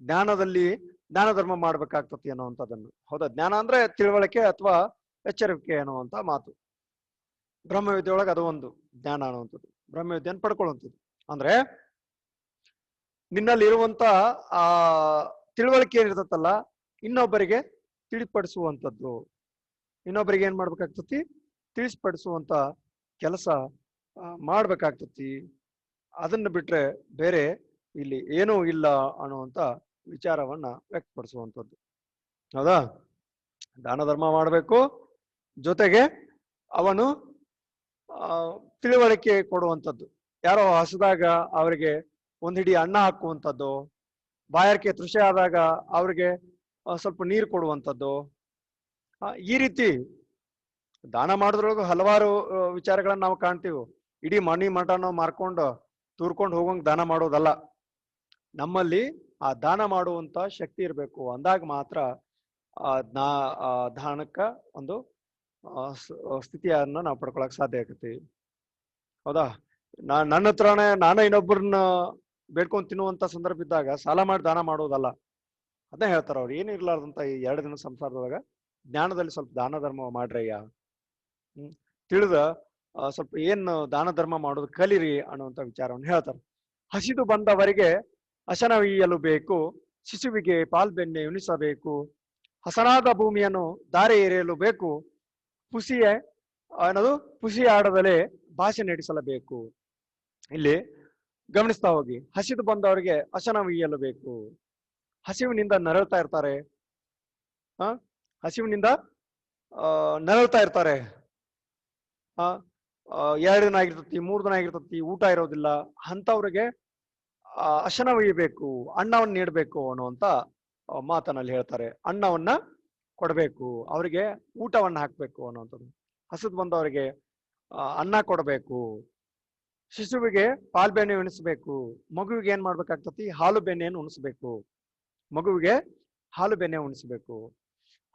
ಜ್ಞಾನದಲ್ಲಿ ಜ್ಞಾನ ಧರ್ಮ ಮಾಡ್ಬೇಕಾಗ್ತತಿ ಅನ್ನುವಂಥದ್ದನ್ನು. ಹೌದಾ? ಜ್ಞಾನ ಅಂದ್ರೆ ತಿಳುವಳಿಕೆ ಅಥವಾ ಎಚ್ಚರಿಕೆ ಅನ್ನುವಂತ ಮಾತು. ಬ್ರಹ್ಮವಿದ್ಯೆಯೊಳಗೆ ಅದು ಒಂದು ಜ್ಞಾನ ಅನ್ನುವಂಥದ್ದು, ಬ್ರಹ್ಮವಿದ್ಯೆಯನ್ನು ಪಡ್ಕೊಳ್ಳುವಂಥದ್ದು. ಅಂದ್ರೆ ನಿನ್ನಲ್ಲಿ ಇರುವಂತ ಆ ತಿಳುವಳಿಕೆ ಏನಿರ್ತತ್ತಲ್ಲ, ಇನ್ನೊಬ್ಬರಿಗೆ ತಿಳಿಪಡಿಸುವಂಥದ್ದು, ಇನ್ನೊಬ್ಬರಿಗೆ ಏನ್ ಮಾಡ್ಬೇಕಾಗ್ತತಿ, ತಿಳಿಸ್ಪಡಿಸುವಂತ ಕೆಲಸ ಮಾಡ್ಬೇಕಾಗ್ತತಿ. ಅದನ್ನ ಬಿಟ್ರೆ ಬೇರೆ ಇಲ್ಲಿ ಏನೂ ಇಲ್ಲ ಅನ್ನುವಂತ ವಿಚಾರವನ್ನ ವ್ಯಕ್ತಪಡಿಸುವಂಥದ್ದು. ಹೌದಾ? ದಾನ ಧರ್ಮ ಮಾಡಬೇಕು, ಜೊತೆಗೆ ಅವನು ತಿಳುವಳಿಕೆ ಕೊಡುವಂಥದ್ದು. ಯಾರೋ ಹಸಿದಾಗ ಅವರಿಗೆ ಒಂದ್ ಹಿಡಿ ಅನ್ನ ಹಾಕುವಂಥದ್ದು, ಬಾಯಾರಿಕೆ ತೃಷೆ ಆದಾಗ ಅವ್ರಿಗೆ ಸ್ವಲ್ಪ ನೀರು ಕೊಡುವಂಥದ್ದು. ಈ ರೀತಿ ದಾನ ಮಾಡೋದ್ರೊಳಗೆ ಹಲವಾರು ವಿಚಾರಗಳನ್ನ ನಾವು ಕಾಣ್ತೀವಿ. ಇಡೀ ಮನಿ ಮಠನ ಮಾರ್ಕೊಂಡು ತೂರ್ಕೊಂಡು ಹೋಗಂಗ್ ದಾನ ಮಾಡೋದಲ್ಲ. ನಮ್ಮಲ್ಲಿ ಆ ದಾನ ಮಾಡುವಂತ ಶಕ್ತಿ ಇರಬೇಕು, ಅಂದಾಗ ಮಾತ್ರ ದಾನಕ್ಕ ಒಂದು ಸ್ಥಿತಿಯನ್ನ ನಾವು ಪಡ್ಕೊಳಕ್ ಸಾಧ್ಯ ಆಗತಿ. ಹೌದಾ? ನನ್ನ ಹತ್ರನೇ ನಾನೇ ಇನ್ನೊಬ್ಬರನ್ನ ಬೇಡ್ಕೊಂಡ್ ತಿನ್ನುವಂತ ಸಂದರ್ಭ ಇದ್ದಾಗ ಸಾಲ ಮಾಡಿ ದಾನ ಮಾಡೋದಲ್ಲ. ಅದನ್ನ ಹೇಳ್ತಾರ ಅವ್ರು. ಏನು ಇರ್ಲಾರ್ದಂತ ಈ 2 ದಿನ ಸಂಸಾರದೊಳಗ ಜ್ಞಾನದಲ್ಲಿ ಸ್ವಲ್ಪ ದಾನ ಧರ್ಮ ಮಾಡ್ರಯ್ಯ, ತಿಳಿದ ಸ್ವಲ್ಪ ಏನು ದಾನ ಧರ್ಮ ಮಾಡೋದು ಕಲಿರಿ ಅನ್ನುವಂತ ವಿಚಾರವನ್ನು ಹೇಳ್ತಾರೆ. ಹಸಿದು ಬಂದವರಿಗೆ ಹಸನವೀಯಲು ಬೇಕು, ಶಿಶುವಿಗೆ ಪಾಲ್ಬೆನ್ನೆ ಉಣಿಸಬೇಕು, ಹಸನಾದ ಭೂಮಿಯನ್ನು ದಾರೆ ಎರೆಯಲು ಬೇಕು, ಪುಸಿಯ ಅನ್ನೋದು ಪುಸಿ ಆಡದಲೇ ಭಾಷೆ ನಡೆಸಲೇಬೇಕು. ಇಲ್ಲಿ ಗಮನಿಸ್ತಾ ಹೋಗಿ, ಹಸಿದು ಬಂದವರಿಗೆ ಹಸನವೀಯಲು ಬೇಕು. ಹಸಿವಿನಿಂದ ನರಳ್ತಾ ಇರ್ತಾರೆ, ಹಸಿವಿನಿಂದ ನರಳ್ತಾ ಇರ್ತಾರೆ. 2 ದಿನ ಆಗಿರ್ತತಿ, 3 ದಿನ ಆಗಿರ್ತತಿ, ಊಟ ಇರೋದಿಲ್ಲ. ಅಂಥವ್ರಿಗೆ ಅಶನ ಒಯ್ಯಬೇಕು, ಅನ್ನವನ್ನು ನೀಡಬೇಕು ಅನ್ನುವಂತ ಮಾತನಲ್ಲಿ ಹೇಳ್ತಾರೆ. ಅನ್ನವನ್ನ ಕೊಡಬೇಕು, ಅವರಿಗೆ ಊಟವನ್ನ ಹಾಕ್ಬೇಕು ಅನ್ನುವಂಥದ್ದು. ಹಸಿದು ಬಂದವರಿಗೆ ಅನ್ನ ಕೊಡಬೇಕು, ಶಿಶುವಿಗೆ ಪಾಲ್ಬೆಣ್ಣೆ ಉಣಿಸ್ಬೇಕು, ಮಗುವಿಗೆ ಏನ್ ಮಾಡ್ಬೇಕಾಗ್ತತಿ, ಹಾಲು ಬೆಣ್ಣೆಯನ್ನು ಉಣಿಸ್ಬೇಕು, ಮಗುವಿಗೆ ಹಾಲು ಬೆಣ್ಣೆ ಉಣಿಸ್ಬೇಕು.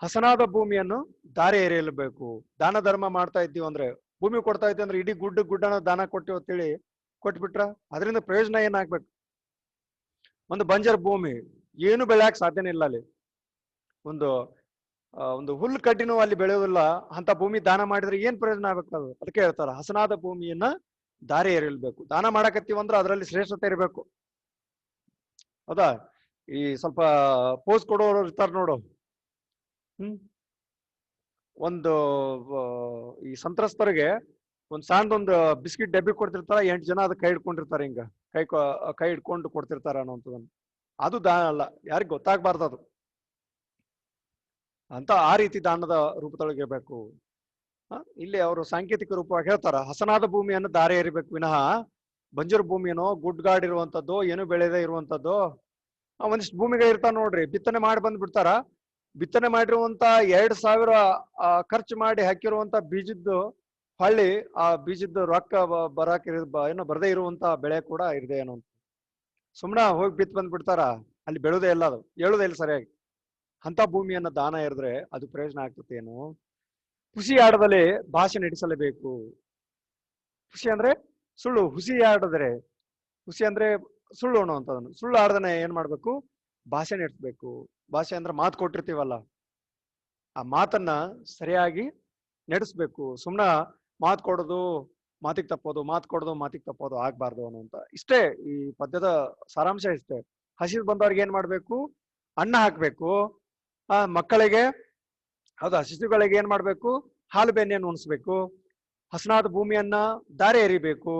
ಹಸನಾದ ಭೂಮಿಯನ್ನು ದಾರಿ ಎರೆಯಲೇಬೇಕು. ದಾನ ಧರ್ಮ ಮಾಡ್ತಾ ಇದ್ದೀವಿ ಅಂದ್ರೆ, ಭೂಮಿ ಕೊಡ್ತಾ ಇದ್ದೀವಿ ಅಂದ್ರೆ ಇಡೀ ಗುಡ್ಡನ ದಾನ ಕೊಟ್ಟಿವಿ ಅಂತೇಳಿ ಕೊಟ್ಬಿಟ್ರ ಅದರಿಂದ ಪ್ರಯೋಜನ ಏನಾಗ್ಬೇಕು? ಒಂದು ಬಂಜರ್ ಭೂಮಿ, ಏನು ಬೆಳೆಯಕ್ ಸಾಧ್ಯನೇ ಇಲ್ಲ ಅಲ್ಲಿ. ಒಂದು ಹುಲ್ಲು ಕಡ್ಡಿನೂ ಅಲ್ಲಿ ಬೆಳೆಯೋದಿಲ್ಲ. ಅಂತ ಭೂಮಿ ದಾನ ಮಾಡಿದ್ರೆ ಏನ್ ಪ್ರಯೋಜನ ಆಗ್ಬೇಕು? ಅದು ಅದಕ್ಕೆ ಹೇಳ್ತಾರ, ಹಸನಾದ ಭೂಮಿಯನ್ನ ದಾರಿ ಎರಿಯಲ್ಬೇಕು. ದಾನ ಮಾಡಕತ್ತೀವಂದ್ರೆ ಅದರಲ್ಲಿ ಶ್ರೇಷ್ಠತೆ ಇರಬೇಕು. ಹೌದಾ? ಈ ಸ್ವಲ್ಪ ಪೋಸ್ ಕೊಡೋರು ಇರ್ತಾರ ನೋಡು, ಒಂದು ಈ ಸಂತ್ರಸ್ತರಿಗೆ ಒಂದ್ ಸಣ್ಣದೊಂದು ಬಿಸ್ಕಿಟ್ ಡಬ್ಬಿ ಕೊಡ್ತಿರ್ತಾರ, 8 ಜನ ಅದಕ್ಕೆ ಕೈ ಹಿಡ್ಕೊಂಡಿರ್ತಾರೆ, ಹಿಂಗ ಕೈ ಹಿಡ್ಕೊಂಡು ಕೊಡ್ತಿರ್ತಾರ ಅನ್ನೋಂಥದನ್ನ. ಅದು ದಾನ ಅಲ್ಲ, ಯಾರಿಗ್ ಗೊತ್ತಾಗ್ಬಾರ್ದು ಅದು ಅಂತ. ಆ ರೀತಿ ದಾನದ ರೂಪದೊಳಗಿರ್ಬೇಕು. ಇಲ್ಲಿ ಅವರು ಸಾಂಕೇತಿಕ ರೂಪವಾಗಿ ಹೇಳ್ತಾರ, ಹಸನಾದ ಭೂಮಿಯನ್ನು ದಾರಿ ಎರಿಬೇಕು ವಿನಃ ಬಂಜರು ಭೂಮಿಯೇನೋ ಗುಡ್ಗಾಡಿರುವಂಥದ್ದು, ಏನು ಬೆಳೆದೇ ಇರುವಂಥದ್ದು. ಒಂದಿಷ್ಟು ಭೂಮಿಗಳು ಇರ್ತಾವ ನೋಡ್ರಿ, ಬಿತ್ತನೆ ಮಾಡಿ ಬಂದ್ ಬಿಡ್ತಾರ. ಬಿತ್ತನೆ ಮಾಡಿರುವಂತ 2000 ಖರ್ಚು ಮಾಡಿ ಹಾಕಿರುವಂತ ಬೀಜದ್ದು ಹೊಳ್ಳಿ ಆ ಬೀಜದ್ದು ರೊಕ್ಕ ಬರಾಕ್ ಏನೋ ಬರದೇ ಇರುವಂತ ಬೆಳೆ ಕೂಡ ಇದೆ ಏನೋ. ಸುಮ್ನ ಹೋಗಿ ಬಿತ್ ಬಂದ್ ಬಿಡ್ತಾರ, ಅಲ್ಲಿ ಬೆಳೆದೇ ಇಲ್ಲ, ಅದು ಹೇಳುದೇ ಇಲ್ಲ ಸರಿಯಾಗಿ. ಅಂತ ಭೂಮಿಯನ್ನ ದಾನ ಎರೆದ್ರೆ ಅದು ಪ್ರಯೋಜನ ಆಗ್ತದೆ ಏನು? ಹುಸಿ ಆಡದಲ್ಲೇ ಭಾಷೆ ನಡೆಸಲೇಬೇಕು. ಹುಸಿ ಅಂದ್ರೆ ಸುಳ್ಳು, ಹುಸಿ ಆಡಿದ್ರೆ, ಹುಸಿ ಅಂದ್ರೆ ಸುಳ್ಳು ಅನ್ನುವಂಥದ್ದನ್ನು. ಸುಳ್ಳು ಆಡದನೆ ಏನ್ ಮಾಡ್ಬೇಕು? ಭಾಷೆ ನಡೆಸ್ಬೇಕು. ಭಾಷೆ ಅಂದ್ರೆ ಮಾತು ಕೊಟ್ಟಿರ್ತೀವಲ್ಲ, ಆ ಮಾತನ್ನ ಸರಿಯಾಗಿ ನಡೆಸ್ಬೇಕು. ಸುಮ್ನ ಮಾತು ಕೊಡೋದು ಮಾತಿಗೆ ತಪ್ಪೋದು, ಮಾತು ಕೊಡೋದು ಮಾತಿಗೆ ತಪ್ಪೋದು ಆಗ್ಬಾರ್ದು ಅನ್ನುವಂತ. ಇಷ್ಟೇ ಈ ಪದ್ಯದ ಸಾರಾಂಶ ಇಷ್ಟೇ. ಹಸಿದು ಬಂದವ್ರಿಗೆ ಏನ್ ಮಾಡ್ಬೇಕು? ಅನ್ನ ಹಾಕ್ಬೇಕು. ಮಕ್ಕಳಿಗೆ, ಹೌದಾ, ಶಿಶುಗಳಿಗೆ ಏನ್ ಮಾಡ್ಬೇಕು? ಹಾಲು ಬೆಣ್ಣೆಯನ್ನು ಉಣಿಸ್ಬೇಕು. ಹಸನಾದ ಭೂಮಿಯನ್ನ ದಾರಿ ಎರಿಬೇಕು.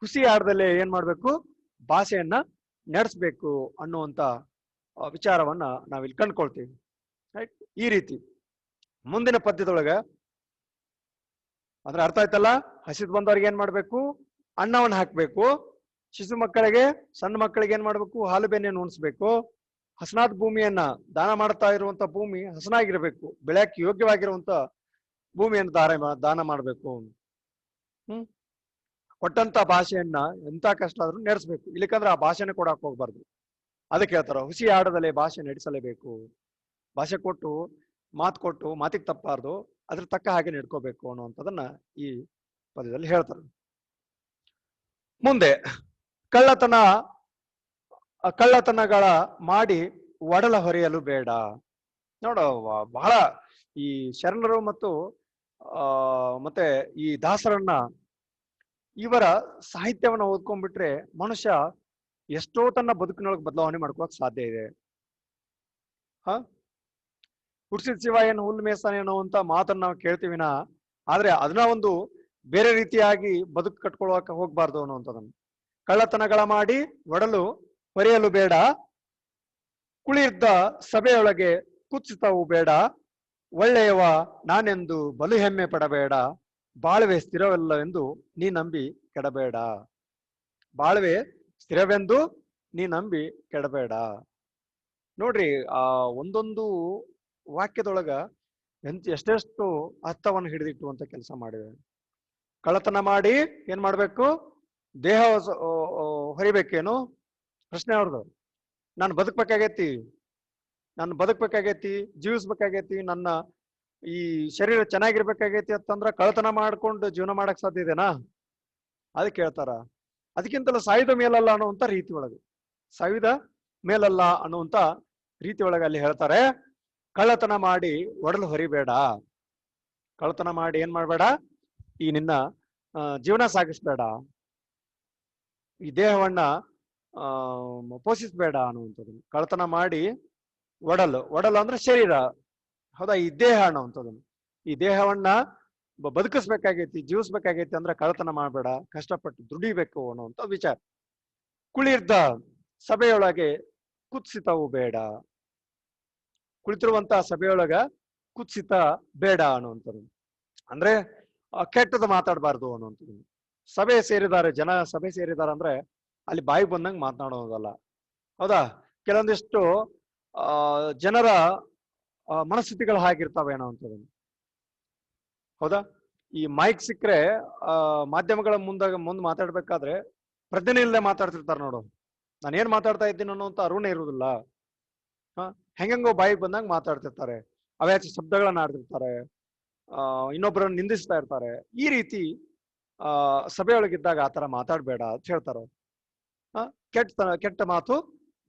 ಹುಸಿ ಆಡದಲ್ಲೇ ಏನ್ ಮಾಡ್ಬೇಕು? ಭಾಷೆಯನ್ನ ನಡೆಸ್ಬೇಕು ಅನ್ನುವಂತ ವಿಚಾರವನ್ನ ನಾವಿಲ್ಲಿ ಕಂಡ್ಕೊಳ್ತೀವಿ. ರೈಟ್? ಈ ರೀತಿ ಮುಂದಿನ ಪದ್ಯದೊಳಗ ಅಂದ್ರೆ ಅರ್ಥ ಆಯ್ತಲ್ಲ? ಹಸಿದು ಬಂದವ್ರಿಗೆ ಏನ್ ಮಾಡ್ಬೇಕು? ಅನ್ನವನ್ನ ಹಾಕ್ಬೇಕು. ಶಿಶು ಮಕ್ಕಳಿಗೆ, ಸಣ್ಣ ಮಕ್ಕಳಿಗೆ ಏನ್ ಮಾಡ್ಬೇಕು? ಹಾಲು ಬೆಣ್ಣೆಯನ್ನು ಉಣಿಸ್ಬೇಕು. ಹಸನಾದ ಭೂಮಿಯನ್ನ ದಾನ ಮಾಡ್ತಾ ಇರುವಂತ ಭೂಮಿ ಹಸನಾಗಿರ್ಬೇಕು, ಬೆಳೆಯಕ್ಕೆ ಯೋಗ್ಯವಾಗಿರುವಂತ ಭೂಮಿಯನ್ನು ದಾನ ಮಾಡ್ಬೇಕು. ಕೊಟ್ಟಂತ ಭಾಷೆಯನ್ನ ಎಂತ ಕಷ್ಟ ಆದ್ರೂ ನಡೆಸ್ಬೇಕು, ಇಲ್ಲಿಕಂದ್ರೆ ಆ ಭಾಷೆನ ಕೊಡಕ್ ಹೋಗ್ಬಾರ್ದು. ಅದಕ್ಕೆ ಹೇಳ್ತಾರ, ಹುಸಿ ಆಡದಲ್ಲೇ ಭಾಷೆ ನಡೆಸಲೇಬೇಕು. ಭಾಷೆ ಕೊಟ್ಟು, ಮಾತು ಕೊಟ್ಟು, ಮಾತಿಗೆ ತಪ್ಪಾರ್ದು, ಅದ್ರ ತಕ್ಕ ಹಾಗೆ ನಡ್ಕೋಬೇಕು ಅನ್ನುವಂಥದ್ದನ್ನ ಈ ಪದ್ಯದಲ್ಲಿ ಹೇಳ್ತಾರೆ. ಮುಂದೆ ಕಳ್ಳತನಗಳ ಮಾಡಿ ಒಡಲ ಹೊರೆಯಲು ಬೇಡ. ನೋಡ, ಬಹಳ ಈ ಶರಣರು ಮತ್ತು ಮತ್ತೆ ಈ ದಾಸರನ್ನ, ಇವರ ಸಾಹಿತ್ಯವನ್ನ ಓದ್ಕೊಂಡ್ಬಿಟ್ರೆ ಮನುಷ್ಯ ಎಷ್ಟೋ ತನ್ನ ಬದುಕಿನೊಳಗೆ ಬದಲಾವಣೆ ಮಾಡ್ಕೋಕ್ ಸಾಧ್ಯ ಇದೆ. ಹುಡ್ಸಿದ ಶಿವ ಏನು ಹುಲ್ಲು ಮೇಯ್ತಾನೆ ಅನ್ನುವಂತ ಮಾತನ್ನ ನಾವು ಕೇಳ್ತೀವಿನ, ಆದ್ರೆ ಅದನ್ನ ಒಂದು ಬೇರೆ ರೀತಿಯಾಗಿ ಬದುಕು ಕಟ್ಕೊಳಕ ಹೋಗ್ಬಾರ್ದು ಅನ್ನುವಂಥದನ್ನ. ಕಳ್ಳತನಗಳ ಮಾಡಿ ಒಡಲು ಹೊರೆಯಲು ಬೇಡ, ಕುಳಿರ್ದ ಸಭೆಯೊಳಗೆ ಕುತ್ಸಿತವು ಬೇಡ, ಒಳ್ಳೆಯವ ನಾನೆಂದು ಬಲು ಹೆಮ್ಮೆ ಪಡಬೇಡ, ಬಾಳ್ವೆ ಸ್ಥಿರವಲ್ಲವೆಂದು ನೀ ನಂಬಿ ಕೆಡಬೇಡ. ಬಾಳ್ವೆ ಸ್ಥಿರವೆಂದು ನೀ ನಂಬಿ ಕೆಡಬೇಡ. ನೋಡ್ರಿ, ಆ ಒಂದೊಂದು ವಾಕ್ಯದೊಳಗ ಎಷ್ಟೆಷ್ಟು ಅರ್ಥವನ್ನು ಹಿಡಿದಿಟ್ಟುವಂತ ಕೆಲಸ ಮಾಡಿವೆ. ಕಳ್ಳತನ ಮಾಡಿ ಏನ್ ಮಾಡ್ಬೇಕು? ದೇಹ ಹೊರಿಬೇಕೇನು? ಪ್ರಶ್ನೆ ಅವ್ರದ್ದು. ನಾನು ಬದುಕ್ಬೇಕಾಗೈತಿ, ಜೀವಿಸ್ಬೇಕಾಗೈತಿ, ನನ್ನ ಈ ಶರೀರ ಚೆನ್ನಾಗಿರ್ಬೇಕಾಗೈತಿ ಅಂತಂದ್ರ ಕಳ್ಳತನ ಮಾಡ್ಕೊಂಡು ಜೀವನ ಮಾಡಕ್ ಸಾಧ್ಯ ಇದೆನಾ? ಅದಕ್ಕೆ ಹೇಳ್ತಾರ, ಅದಕ್ಕಿಂತಲೂ ಸಾಯುಧ ಮೇಲಲ್ಲ ಅನ್ನುವಂತ ರೀತಿ ಒಳಗೆ, ಸಾಯುಧ ಮೇಲಲ್ಲ ಅನ್ನುವಂತ ರೀತಿ ಒಳಗೆ ಅಲ್ಲಿ ಹೇಳ್ತಾರೆ, ಕಳ್ಳತನ ಮಾಡಿ ಒಡಲು ಹೊರಿಬೇಡ. ಕಳ್ಳತನ ಮಾಡಿ ಏನ್ ಮಾಡ್ಬೇಡ? ಈ ನಿನ್ನ ಜೀವನ ಸಾಗಿಸ್ಬೇಡ, ಈ ದೇಹವನ್ನ ಪೋಷಿಸ್ಬೇಡ ಅನ್ನುವಂಥದ್ದು. ಕಳ್ಳತನ ಮಾಡಿ ಒಡಲು ಅಂದ್ರೆ ಶರೀರ, ಹೌದಾ? ಈ ದೇಹ ಅನ್ನುವಂಥದ್ದು, ಈ ದೇಹವನ್ನ ಬದುಕಿಸ್ಬೇಕಾಗೈತಿ, ಜೀವಿಸ್ಬೇಕಾಗೈತಿ ಅಂದ್ರೆ ಕಳ್ಳತನ ಮಾಡ್ಬೇಡ, ಕಷ್ಟಪಟ್ಟು ದುಡಿಬೇಕು ಅನ್ನುವಂಥ ವಿಚಾರ. ಕುಳಿರ್ದ ಸಭೆಯೊಳಗೆ ಕುತ್ಸಿತವು ಬೇಡ, ಕುಳಿತಿರುವಂತ ಸಭೆಯೊಳಗ ಕುತ್ಸಿತ ಬೇಡ ಅನ್ನುವಂಥದ್ದು. ಅಂದ್ರೆ ಕೆಟ್ಟದ್ದು ಮಾತಾಡಬಾರ್ದು ಅನ್ನುವಂಥದ್ದು. ಸಭೆ ಸೇರಿದ್ದಾರೆ, ಜನ ಸಭೆ ಸೇರಿದ್ದಾರೆ ಅಂದ್ರೆ ಅಲ್ಲಿ ಬಾಯಿ ಬಂದಂಗೆ ಮಾತನಾಡೋದಲ್ಲ, ಹೌದಾ? ಕೆಲವೊಂದಿಷ್ಟು ಜನರ ಮನಸ್ಥಿತಿಗಳು ಹಾಗಿರ್ತಾವೆ ಅನ್ನೋವಂಥದ್ದು, ಹೌದಾ? ಈ ಮೈಕ್ ಸಿಕ್ಕರೆ ಮಾಧ್ಯಮಗಳ ಮುಂದೆ ಮಾತಾಡ್ಬೇಕಾದ್ರೆ ಪ್ರಜ್ಞೆ ಇಲ್ಲದೆ ಮಾತಾಡ್ತಿರ್ತಾರೆ ನೋಡು. ನಾನು ಏನ್ ಮಾತಾಡ್ತಾ ಇದ್ದೀನಿ ಅನ್ನೋಂಥ ಅರಿವೇ ಇರುವುದಿಲ್ಲ. ಹೆಂಗೋ ಬಾಯಿಗೆ ಬಂದಂಗೆ ಮಾತಾಡ್ತಿರ್ತಾರೆ, ಅವ್ಯಾಚ ಶಬ್ದಗಳನ್ನ ಆಡ್ತಿರ್ತಾರೆ, ಇನ್ನೊಬ್ಬರನ್ನ ನಿಂದಿಸ್ತಾ ಇರ್ತಾರೆ. ಈ ರೀತಿ ಸಭೆಯೊಳಗಿದ್ದಾಗ ಆತರ ಮಾತಾಡ್ಬೇಡ ಅಂತ ಹೇಳ್ತಾರ. ಕೆಟ್ಟ ಮಾತು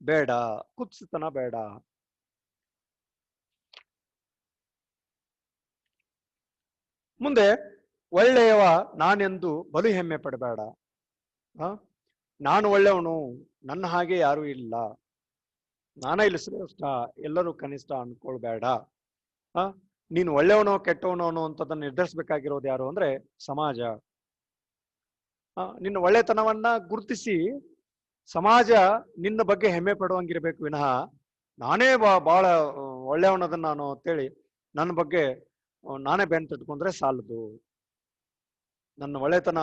ಬೇಡ, ಕುತ್ಸಿತನ ಬೇಡ. ಮುಂದೆ ಒಳ್ಳೆಯವ ನಾನೆಂದು ಬಲು ಹೆಮ್ಮೆ ಪಡಬೇಡ. ನಾನು ಒಳ್ಳೆಯವನು, ನನ್ನ ಹಾಗೆ ಯಾರು ಇಲ್ಲ, ನಾನೇ ಇಲ್ಲಿ ಶ್ರೇಷ್ಠ, ಎಲ್ಲರೂ ಕನಿಷ್ಠ ಅನ್ಕೊಳ್ಬೇಡ. ನೀನು ಒಳ್ಳೆಯವನೋ ಕೆಟ್ಟವನೋ ಅನ್ನುವಂಥದ್ದನ್ನ ನಿರ್ಧರಿಸಬೇಕಾಗಿರೋದು ಯಾರು ಅಂದ್ರೆ ಸಮಾಜ. ನಿನ್ನ ಒಳ್ಳೆತನವನ್ನ ಗುರುತಿಸಿ ಸಮಾಜ ನಿನ್ನ ಬಗ್ಗೆ ಹೆಮ್ಮೆ ಪಡುವಂಗಿರ್ಬೇಕು ವಿನಃ ನಾನೇ ಬಹಳ ಒಳ್ಳೆಯವನದನ್ನ ನಾನು ಅಂತೇಳಿ ನನ್ನ ಬಗ್ಗೆ ನಾನೇ ಬೆನ್ ತಟ್ಕೊಂಡ್ರೆ ಸಾಲದು. ನನ್ನ ಒಳ್ಳೆತನ,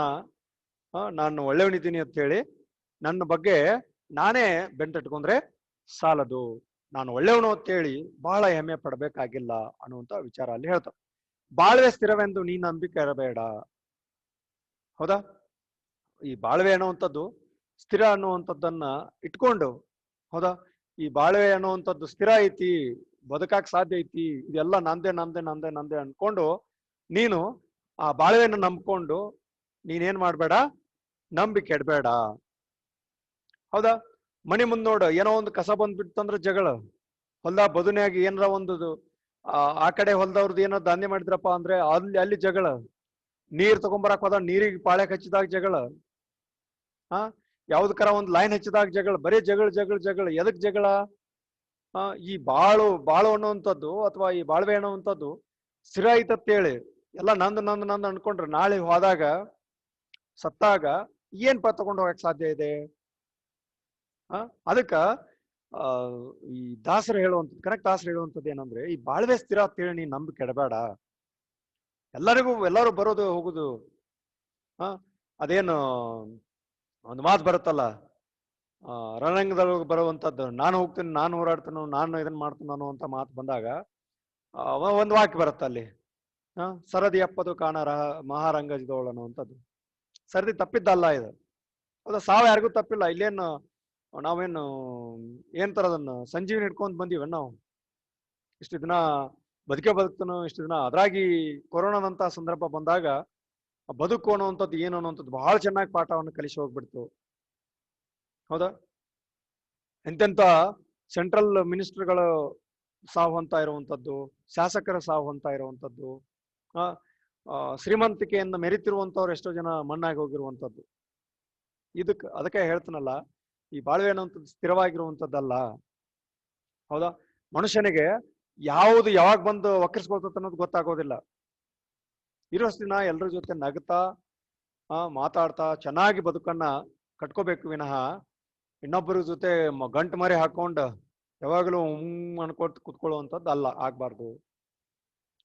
ನಾನು ಒಳ್ಳೆಯವನಿದ್ದೀನಿ ಅಂತ ಹೇಳಿ ನನ್ನ ಬಗ್ಗೆ ನಾನೇ ಬೆನ್ ತಟ್ಕೊಂಡ್ರೆ ಸಾಲದು. ನಾನು ಒಳ್ಳೆಯವನು ಅಂತೇಳಿ ಬಹಳ ಹೆಮ್ಮೆ ಪಡಬೇಕಾಗಿಲ್ಲ ಅನ್ನುವಂತ ವಿಚಾರ ಅಲ್ಲಿ ಹೇಳ್ತಾರೆ. ಬಾಳ್ವೆ ಸ್ಥಿರವೆಂದು ನೀ ನಂಬಿಕೆ ಇರಬೇಡ. ಹೌದಾ? ಈ ಬಾಳ್ವೆ ಅನ್ನುವಂಥದ್ದು ಸ್ಥಿರ ಅನ್ನುವಂಥದ್ದನ್ನ ಇಟ್ಕೊಂಡು, ಹೌದಾ, ಈ ಬಾಳ್ವೆ ಅನ್ನುವಂಥದ್ದು ಸ್ಥಿರ ಐತಿ, ಬದುಕಾಕ್ ಸಾಧ್ಯ ಐತಿ, ಇದೆಲ್ಲ ನಂದೇ ನಂದೇ ನಂದೇ ನಂದೇ ಅನ್ಕೊಂಡು ನೀನು ಆ ಬಾಳ್ವೆಯನ್ನು ನಂಬ್ಕೊಂಡು ನೀನೇನ್ ಮಾಡ್ಬೇಡ, ನಂಬಿ ಕೆಡ್ಬೇಡ. ಹೌದಾ? ಮನೆ ಮುಂದ್ ನೋಡು, ಏನೋ ಒಂದು ಕಸ ಬಂದ್ಬಿಡ್ತಂದ್ರೆ ಜಗಳ, ಹೊಲ್ದ ಬದುನೆಯಾಗಿ ಏನಾರ ಒಂದು ಆ ಕಡೆ ಹೊಲ್ದವ್ರದ್ದು ಏನೋ ಧಾನ್ಯ ಮಾಡಿದ್ರಪ್ಪ ಅಂದ್ರೆ ಅಲ್ಲಿ ಜಗಳ, ನೀರ್ ತಗೊಂಬರಕ್ ಹೋದ ನೀರಿಗೆ ಪಾಳ್ಯಕ್ ಹಚ್ಚಿದಾಗ ಜಗಳ, ಯಾವ್ದಕ್ಕರ ಒಂದು ಲೈನ್ ಹಚ್ಚಿದಾಗ ಜಗಳ, ಬರೀ ಜಗಳ. ಎದಕ್ ಜಗಳ? ಈ ಬಾಳು ಅನ್ನುವಂಥದ್ದು ಅಥವಾ ಈ ಬಾಳ್ವೆ ಅನ್ನುವಂಥದ್ದು ಸ್ಥಿರ ಐತತ್ತೇಳಿ ಎಲ್ಲ ನಂದು ಅನ್ಕೊಂಡ್ರೆ ನಾಳೆ ಹೋದಾಗ ಸತ್ತಾಗ ಏನ್ ತಗೊಂಡು ಹೋಗಕ್ ಸಾಧ್ಯ ಇದೆ? ಅದಕ್ಕ ಈ ದಾಸರು ಹೇಳುವಂಥದ್ದು, ಕರೆಕ್ಟ್ ದಾಸರು ಹೇಳುವಂಥದ್ದು ಏನಂದ್ರೆ, ಈ ಬಾಳ್ವೆ ಸ್ಥಿರ ಅಂತೇಳಿ ನೀನ್ ನಂಬಿ ಕೆಡಬೇಡ. ಎಲ್ಲರೂ ಬರೋದು ಹೋಗುದು, ಅದೇನು ಒಂದು ಮಾತು ಬರುತ್ತಲ್ಲ, ರಣರಂಗದೊಳಗೆ ಬರುವಂತದ್ದು, ನಾನು ಹೋಗ್ತೀನಿ, ನಾನು ಹೋರಾಡ್ತೀನಿ, ನಾನು ಇದನ್ನ ಮಾಡ್ತೀನಿ ಅನ್ನುವಂತ ಮಾತು ಬಂದಾಗ ಒಂದು ವಾಕ್ಯ ಬರುತ್ತೆ ಅಲ್ಲಿ, ಸರದಿ ಅಪ್ಪದು ಕಾಣ ಮಹಾರಂಗಜದೋಳು ಅನ್ನುವಂಥದ್ದು. ಸರದಿ ತಪ್ಪಿದ್ದಲ್ಲ ಇದು. ಹೌದಾ, ಸಾವು ಯಾರಿಗೂ ತಪ್ಪಿಲ್ಲ. ಇಲ್ಲೇನು ನಾವೇನು ಏನ್ ತರದನ್ನ ಸಂಜೀವಿನಿ ಹಿಡ್ಕೊಂಡ್ ಬಂದೀವ ನಾವು ಇಷ್ಟು ದಿನ ಬದುಕ್ತನೋ ಇಷ್ಟು ದಿನ. ಅದ್ರಾಗಿ ಕೊರೋನಾದಂತಹ ಸಂದರ್ಭ ಬಂದಾಗ ಬದುಕು ಅನ್ನುವಂಥದ್ದು ಏನು ಅನ್ನುವಂಥದ್ದು ಬಹಳ ಚೆನ್ನಾಗಿ ಪಾಠವನ್ನು ಕಲಿಸಿ ಹೋಗ್ಬಿಡ್ತು. ಹೌದಾ, ಎಂತೆಂತ ಸೆಂಟ್ರಲ್ ಮಿನಿಸ್ಟರ್ಗಳು ಸಾವು ಅಂತ ಇರುವಂತದ್ದು, ಶಾಸಕರ ಸಾವು ಅಂತ ಇರುವಂತದ್ದು, ಶ್ರೀಮಂತಿಕೆಯಿಂದ ಮೆರಿತಿರುವಂತವ್ರು ಎಷ್ಟೋ ಜನ ಮಣ್ಣಾಗಿ ಹೋಗಿರುವಂತದ್ದು. ಅದಕ್ಕೆ ಹೇಳ್ತಾನಲ್ಲ, ಈ ಬಾಳ್ವೆ ಅನ್ನುವಂಥದ್ದು ಸ್ಥಿರವಾಗಿರುವಂತದ್ದಲ್ಲ. ಹೌದಾ, ಮನುಷ್ಯನಿಗೆ ಯಾವುದು ಯಾವಾಗ ಬಂದು ವಕ್ರಿಸ್ಕೊಳ್ತದೆ ಅನ್ನೋದು ಗೊತ್ತಾಗೋದಿಲ್ಲ. ಇರೋಷ್ಟು ದಿನ ಎಲ್ಲರ ಜೊತೆ ನಗ್ತಾ ಮಾತಾಡ್ತಾ ಚೆನ್ನಾಗಿ ಬದುಕನ್ನ ಕಟ್ಕೋಬೇಕು ವಿನಃ ಇನ್ನೊಬ್ಬರ ಜೊತೆ ಗಂಟು ಮರಿ ಹಾಕೊಂಡು ಯಾವಾಗಲೂ ಅನ್ಕೊಟ್ಟು ಕುತ್ಕೊಳ್ಳುವಂಥದ್ದು ಅಲ್ಲ, ಆಗ್ಬಾರ್ದು.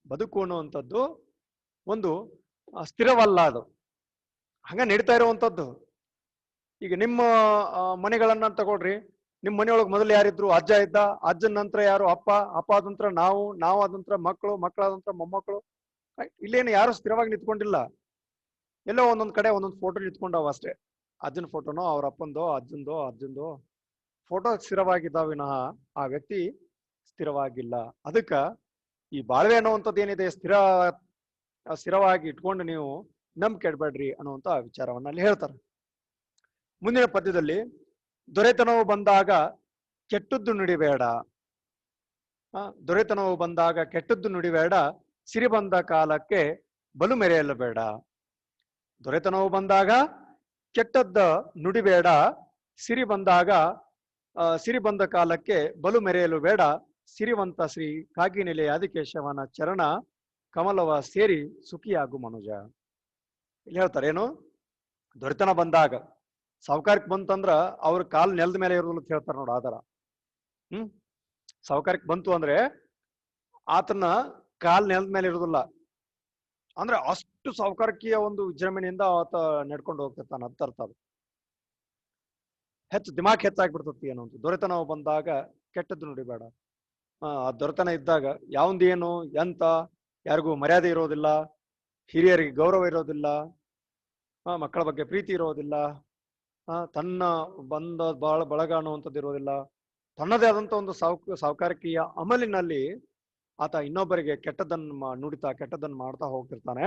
ಬದುಕು ಅನ್ನುವಂಥದ್ದು ಒಂದು ಸ್ಥಿರವಲ್ಲ, ಅದು ಹಂಗ ನಡೀತಾ ಇರುವಂಥದ್ದು. ಈಗ ನಿಮ್ಮ ಮನೆಗಳನ್ನ ತಗೊಳ್ರಿ, ನಿಮ್ಮ ಮನೆಯೊಳಗೆ ಮೊದಲು ಯಾರಿದ್ರು? ಅಜ್ಜ ಇದ್ದ, ಅಜ್ಜನ ನಂತರ ಯಾರು? ಅಪ್ಪ, ಅಪ್ಪ ಆದ ನಂತರ ನಾವು ಆದ ನಂತರ ಮಕ್ಕಳು, ಮಕ್ಕಳಾದ ನಂತರ ಮೊಮ್ಮಕ್ಕಳು. ಇಲ್ಲೇನು ಯಾರು ಸ್ಥಿರವಾಗಿ ನಿಂತ್ಕೊಂಡಿಲ್ಲ. ಎಲ್ಲೋ ಒಂದೊಂದ್ ಕಡೆ ಒಂದೊಂದು ಫೋಟೋ ನಿಂತ್ಕೊಂಡವ ಅಷ್ಟೇ. ಅಜ್ಜನ ಫೋಟೋನೋ, ಅವ್ರ ಅಪ್ಪಂದೋ, ಅಜ್ಜಂದೋ ಫೋಟೋ ಸ್ಥಿರವಾಗಿದ್ದಾವ ವಿನಃ ಆ ವ್ಯಕ್ತಿ ಸ್ಥಿರವಾಗಿಲ್ಲ. ಅದಕ್ಕ ಈ ಬಾಳ್ವೆ ಅನ್ನುವಂಥದ್ದು ಏನಿದೆ, ಸ್ಥಿರವಾಗಿ ಇಟ್ಕೊಂಡು ನೀವು ನಂಬಿಕೆ ಇಡಬೇಡ್ರಿ ಅನ್ನುವಂತ ವಿಚಾರವನ್ನ ಅಲ್ಲಿ ಹೇಳ್ತಾರೆ. ಮುಂದಿನ ಪದ್ಯದಲ್ಲಿ, ದೊರೆತನವು ಬಂದಾಗ ಕೆಟ್ಟದ್ದು ನುಡಿಬೇಡ. ದೊರೆತನವು ಬಂದಾಗ ಕೆಟ್ಟದ್ದು ನುಡಿಬೇಡ, ಸಿರಿ ಬಂದ ಕಾಲಕ್ಕೆ ಬಲು ಮೆರೆಯಲು ಬೇಡ. ದೊರೆತನವು ಬಂದಾಗ ಕೆಟ್ಟದ್ದ ನುಡಿಬೇಡ, ಸಿರಿ ಬಂದ ಕಾಲಕ್ಕೆ ಬಲು ಮೆರೆಯಲು ಬೇಡ. ಸಿರಿವಂತ ಶ್ರೀ ಕಾಗಿನೆಲೆ ಆದಿಕೇಶವನ ಚರಣ ಕಮಲವ ಸೇರಿ ಸುಖಿಯಾಗು ಮನುಜ. ಇಲ್ಲಿ ಹೇಳ್ತಾರೆ ಏನು, ದೊರೆತನ ಬಂದಾಗ ಸಾವುಕಾರಕ್ಕೆ ಬಂತಂದ್ರ ಅವ್ರ ಕಾಲ್ ನೆಲದ ಮೇಲೆ ಇರೋದಿಲ್ಲ ಅಂತ ಹೇಳ್ತಾರೆ ನೋಡು. ಆತರ ಸಾವುಕಾರಕ್ಕೆ ಬಂತು ಅಂದ್ರೆ ಆತನ ಕಾಲ್ ನೆಲದ ಮೇಲೆ ಇರೋದಿಲ್ಲ. ಅಂದ್ರೆ ಅಷ್ಟು ಸಾವುಕಾರಿಕೆಯ ಒಂದು ವಿಜೃಂಭಣೆಯಿಂದ ಆತ ನಡ್ಕೊಂಡು ಹೋಗ್ತಿರ್ತಾನ ಅಂತ ಅರ್ಥ. ಅದು ದಿಮಾಕ್ ಹೆಚ್ಚಾಗ್ಬಿಡ್ತತಿ ಏನೋ ಅಂತ. ದೊರೆತನ ಬಂದಾಗ ಕೆಟ್ಟದ್ದು ನುಡಿಬೇಡ. ಆ ದೊರೆತನ ಇದ್ದಾಗ ಯಾವಂದೇನು ಎಂತ ಯಾರಿಗೂ ಮರ್ಯಾದೆ ಇರೋದಿಲ್ಲ, ಹಿರಿಯರಿಗೆ ಗೌರವ ಇರೋದಿಲ್ಲ, ಮಕ್ಕಳ ಬಗ್ಗೆ ಪ್ರೀತಿ ಇರೋದಿಲ್ಲ, ತನ್ನ ಬಂದ ಬಳಗ ಅನ್ನುವಂಥದ್ದು ಇರೋದಿಲ್ಲ. ತನ್ನದೇ ಆದಂತ ಒಂದು ಸಾವುಕಾರಿಕೆಯ ಅಮಲಿನಲ್ಲಿ ಆತ ಇನ್ನೊಬ್ಬರಿಗೆ ಕೆಟ್ಟದನ್ನ ನುಡಿತಾ ಕೆಟ್ಟದನ್ನ ಮಾಡ್ತಾ ಹೋಗ್ತಿರ್ತಾನೆ.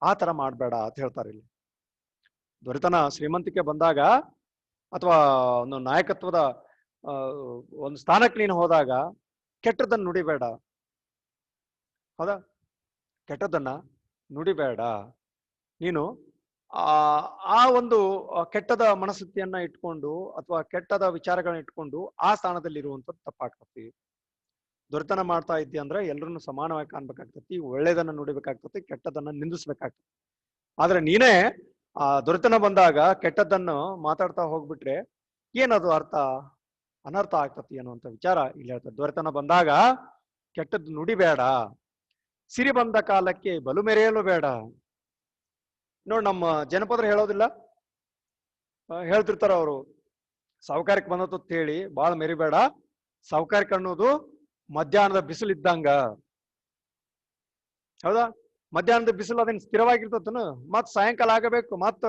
ಆ ತರ ಮಾಡ್ಬೇಡ ಅಂತ ಹೇಳ್ತಾರೆ ಇಲ್ಲಿ. ದೊರೆತನ ಶ್ರೀಮಂತಿಕೆ ಬಂದಾಗ ಅಥವಾ ಒಂದು ನಾಯಕತ್ವದ ಒಂದು ಸ್ಥಾನಕ್ಕೆ ನೀನು ಹೋದಾಗ ಕೆಟ್ಟದನ್ನ ನುಡಿಬೇಡ. ಹೌದಾ, ಕೆಟ್ಟದನ್ನ ನುಡಿಬೇಡ. ನೀನು ಆ ಒಂದು ಕೆಟ್ಟದ ಮನಸ್ಥಿತಿಯನ್ನ ಇಟ್ಕೊಂಡು ಅಥವಾ ಕೆಟ್ಟದ ವಿಚಾರಗಳನ್ನ ಇಟ್ಕೊಂಡು ಆ ಸ್ಥಾನದಲ್ಲಿ ಇರುವಂಥದ್ದು ತಪ್ಪಾಗ್ತತಿ. ದೊರೆತನ ಮಾಡ್ತಾ ಇದ್ದಿ ಅಂದ್ರೆ ಎಲ್ಲರನ್ನು ಸಮಾನವಾಗಿ ಕಾಣ್ಬೇಕಾಗ್ತತಿ, ಒಳ್ಳೇದನ್ನ ನುಡಿಬೇಕಾಗ್ತತಿ, ಕೆಟ್ಟದನ್ನ ನಿಂದಿಸ್ಬೇಕಾಗ್ತತಿ. ಆದ್ರೆ ನೀನೇ ಆ ದೊರೆತನ ಬಂದಾಗ ಕೆಟ್ಟದ್ದನ್ನು ಮಾತಾಡ್ತಾ ಹೋಗ್ಬಿಟ್ರೆ ಏನದು ಅನರ್ಥ ಆಗ್ತತಿ ಅನ್ನುವಂಥ ವಿಚಾರ ಇಲ್ಲಿ ಹೇಳ್ತಾರೆ. ದೊರೆತನ ಬಂದಾಗ ಕೆಟ್ಟದ್ದು ನುಡಿಬೇಡ, ಸಿರಿ ಬಂದ ಕಾಲಕ್ಕೆ ಬಲು ಮೆರೆಯಲು ಬೇಡ. ನೋಡ್, ನಮ್ಮ ಜನಪದರು ಹೇಳೋದಿಲ್ಲ, ಹೇಳ್ತಿರ್ತಾರ ಅವರು, ಸಾವುಕಾರಕ್ಕೆ ಬಂದತ್ತು ಹೇಳಿ ಬಾಳ ಮೆರಿಬೇಡ, ಸಾವುಕಾರಕ್ಕೆ ಅನ್ನೋದು ಮಧ್ಯಾಹ್ನದ ಬಿಸಿಲು ಇದ್ದಂಗ. ಹೌದಾ, ಮಧ್ಯಾಹ್ನದ ಬಿಸಿಲು ಅದೇನು ಸ್ಥಿರವಾಗಿರ್ತತನು? ಮತ್ ಸಾಯಂಕಾಲ ಆಗಬೇಕು, ಮತ್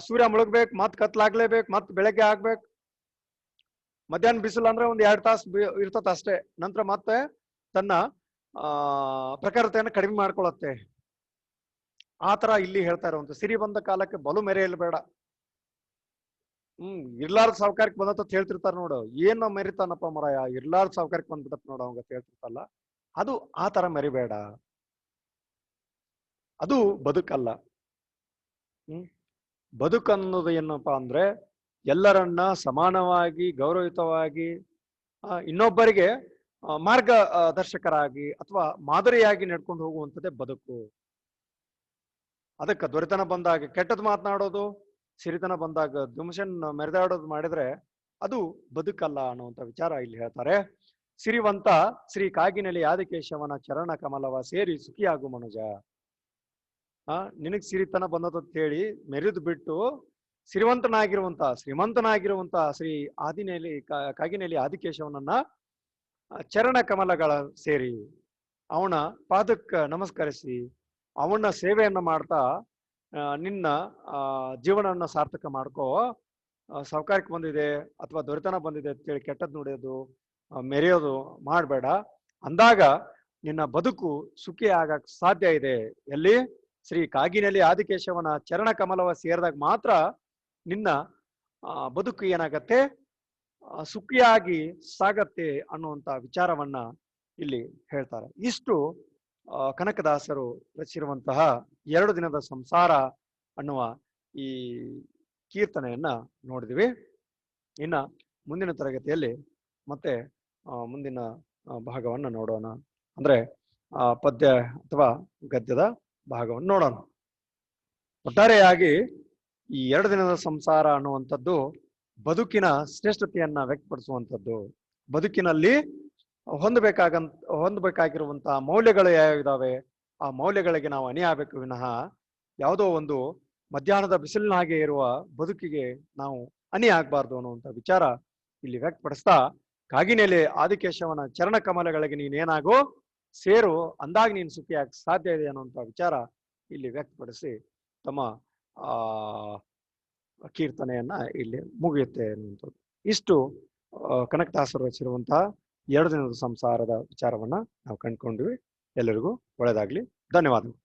ಸೂರ್ಯ ಮುಳುಗ್ಬೇಕು, ಮತ್ ಕತ್ಲಾಗ್ಲೇಬೇಕು, ಮತ್ ಬೆಳಗ್ಗೆ ಆಗ್ಬೇಕು. ಮಧ್ಯಾಹ್ನ ಬಿಸಿಲು ಅಂದ್ರೆ ಒಂದ್ 2 ತಾಸು ಇರ್ತತ ಅಷ್ಟೇ. ನಂತರ ಮತ್ತೆ ತನ್ನ ಪ್ರಖರತೆಯನ್ನು ಕಡಿಮೆ ಮಾಡ್ಕೊಳತ್ತೆ. ಆತರ ಇಲ್ಲಿ ಹೇಳ್ತಾ ಇರುವಂತ ಸಿರಿ ಬಂದ ಕಾಲಕ್ಕೆ ಬಲು ಮೆರೆಯಲು ಬೇಡ. ಇರ್ಲಾರ್ದ ಸಾವುಕಾರಕ್ಕೆ ಬಂದತ್ತ ಹೇಳ್ತಿರ್ತಾರ ನೋಡು. ಏನ್ ಮೆರಿತಾನಪ್ಪ ಮರಾಯ, ಇರ್ಲಾರ್ದ ಸಾವುಕಾರಕ್ಕೆ ಬಂದ್ಬಿಡತ್ ನೋಡು ಅವಂಗ ಹೇಳ್ತಿರ್ತಲ್ಲ. ಅದು ಆ ತರ ಮೆರಿಬೇಡ, ಅದು ಬದುಕಲ್ಲ. ಬದುಕನ್ನೋದು ಏನಪ್ಪಾ ಅಂದ್ರೆ ಎಲ್ಲರನ್ನ ಸಮಾನವಾಗಿ ಗೌರವಯುತವಾಗಿ ಇನ್ನೊಬ್ಬರಿಗೆ ಮಾರ್ಗದರ್ಶಕರಾಗಿ ಅಥವಾ ಮಾದರಿಯಾಗಿ ನಡ್ಕೊಂಡು ಹೋಗುವಂಥದ್ದೇ ಬದುಕು. ಅದಕ್ಕೆ ದೊರೆತನ ಬಂದಾಗ ಕೆಟ್ಟದ್ದು ಮಾತನಾಡೋದು, ಸಿರಿತನ ಬಂದಾಗ ದುಮ್ಸನ್ ಮೆರೆದಾಡೋದು ಮಾಡಿದ್ರೆ ಅದು ಬದುಕಲ್ಲ ಅನ್ನುವಂಥ ವಿಚಾರ ಇಲ್ಲಿ ಹೇಳ್ತಾರೆ. ಸಿರಿವಂತ ಶ್ರೀ ಕಾಗಿನೆಲೆ ಆದಿಕೇಶವನ ಚರಣ ಕಮಲವ ಸೇರಿ ಸುಖಿಯಾಗು ಮನುಜ. ನಿನಗ್ ಸಿರಿತನ ಬಂದದ ಹೇಳಿ ಮೆರೆದು ಬಿಟ್ಟು ಶ್ರೀಮಂತನಾಗಿರುವಂತ ಶ್ರೀ ಆದಿನೇಲಿ ಕಾಗಿನೆಲೆ ಆದಿಕೇಶವನನ್ನ ಚರಣ ಕಮಲಗಳ ಸೇರಿ ಅವನ ಪಾದಕ್ಕೆ ನಮಸ್ಕರಿಸಿ ಅವನ ಸೇವೆಯನ್ನ ಮಾಡ್ತಾ ನಿನ್ನ ಜೀವನವನ್ನ ಸಾರ್ಥಕ ಮಾಡ್ಕೋ. ಸೌಕರ್ಯಕ್ಕೆ ಬಂದಿದೆ ಅಥವಾ ದೊರೆತನ ಬಂದಿದೆ ಅಂತೇಳಿ ಕೆಟ್ಟದ್ ನೋಡೋದು ಮೆರೆಯೋದು ಮಾಡಬೇಡ. ಅಂದಾಗ ನಿನ್ನ ಬದುಕು ಸುಖಿ ಆಗಕ್ ಸಾಧ್ಯ ಇದೆ. ಎಲ್ಲಿ? ಶ್ರೀ ಕಾಗಿನೆಲೆ ಆದಿಕೇಶವನ ಚರಣ ಕಮಲವ ಸೇರಿದಾಗ ಮಾತ್ರ ನಿನ್ನ ಬದುಕು ಏನಾಗತ್ತೆ, ಸುಖಿಯಾಗಿ ಸಾಗತ್ತೆ ಅನ್ನುವಂತ ವಿಚಾರವನ್ನ ಇಲ್ಲಿ ಹೇಳ್ತಾರೆ. ಇಷ್ಟು ಕನಕದಾಸರು ರಚಿಸಿರುವಂತಹ 2 ದಿನದ ಸಂಸಾರ ಅನ್ನುವ ಈ ಕೀರ್ತನೆಯನ್ನ ನೋಡಿದ್ವಿ. ಇನ್ನ ಮುಂದಿನ ತರಗತಿಯಲ್ಲಿ ಮತ್ತೆ ಮುಂದಿನ ಭಾಗವನ್ನ ನೋಡೋಣ. ಅಂದ್ರೆ ಪದ್ಯ ಅಥವಾ ಗದ್ಯದ ಭಾಗವನ್ನು ನೋಡೋಣ. ಒಟ್ಟಾರೆಯಾಗಿ ಈ 2 ದಿನದ ಸಂಸಾರ ಅನ್ನುವಂಥದ್ದು ಬದುಕಿನ ಶ್ರೇಷ್ಠತೆಯನ್ನ ವ್ಯಕ್ತಪಡಿಸುವಂಥದ್ದು. ಬದುಕಿನಲ್ಲಿ ಹೊಂದಬೇಕಾಗಿರುವಂತಹ ಮೌಲ್ಯಗಳು ಯಾವ್ಯಾವಿದಾವೆ, ಆ ಮೌಲ್ಯಗಳಿಗೆ ನಾವು ಅಣಿ ಆಗ್ಬೇಕು ವಿನಃ ಯಾವುದೋ ಒಂದು ಮಧ್ಯಾಹ್ನದ ಬಿಸಿಲಿನ ಹಾಗೆ ಇರುವ ಬದುಕಿಗೆ ನಾವು ಅಣಿ ಆಗ್ಬಾರ್ದು ಅನ್ನುವಂಥ ವಿಚಾರ ಇಲ್ಲಿ ವ್ಯಕ್ತಪಡಿಸ್ತಾ, ಕಾಗಿನೆಲೆ ಆದಿಕೇಶವನ ಚರಣ ಕಮಲಗಳಿಗೆ ನೀನೇನಾಗೋ ಸೇರು, ಅಂದಾಗ ನೀನು ಸುಖಿಯಾಗಿ ಸಾಧ್ಯ ಇದೆ ಅನ್ನುವಂಥ ವಿಚಾರ ಇಲ್ಲಿ ವ್ಯಕ್ತಪಡಿಸಿ ತಮ್ಮ ಕೀರ್ತನೆಯನ್ನ ಇಲ್ಲಿ ಮುಗಿಯುತ್ತೆ ಅನ್ನುವಂಥದ್ದು. ಇಷ್ಟು ಕನಕದಾಸರು ರಚಿಸಿರುವಂತಹ 2 ದಿನದ ಸಂಸಾರದ ವಿಚಾರವನ್ನ ನಾವು ಕಂಡುಕೊಂಡ್ವಿ. ಎಲ್ಲರಿಗೂ ಒಳ್ಳೆಯದಾಗ್ಲಿ. ಧನ್ಯವಾದಗಳು.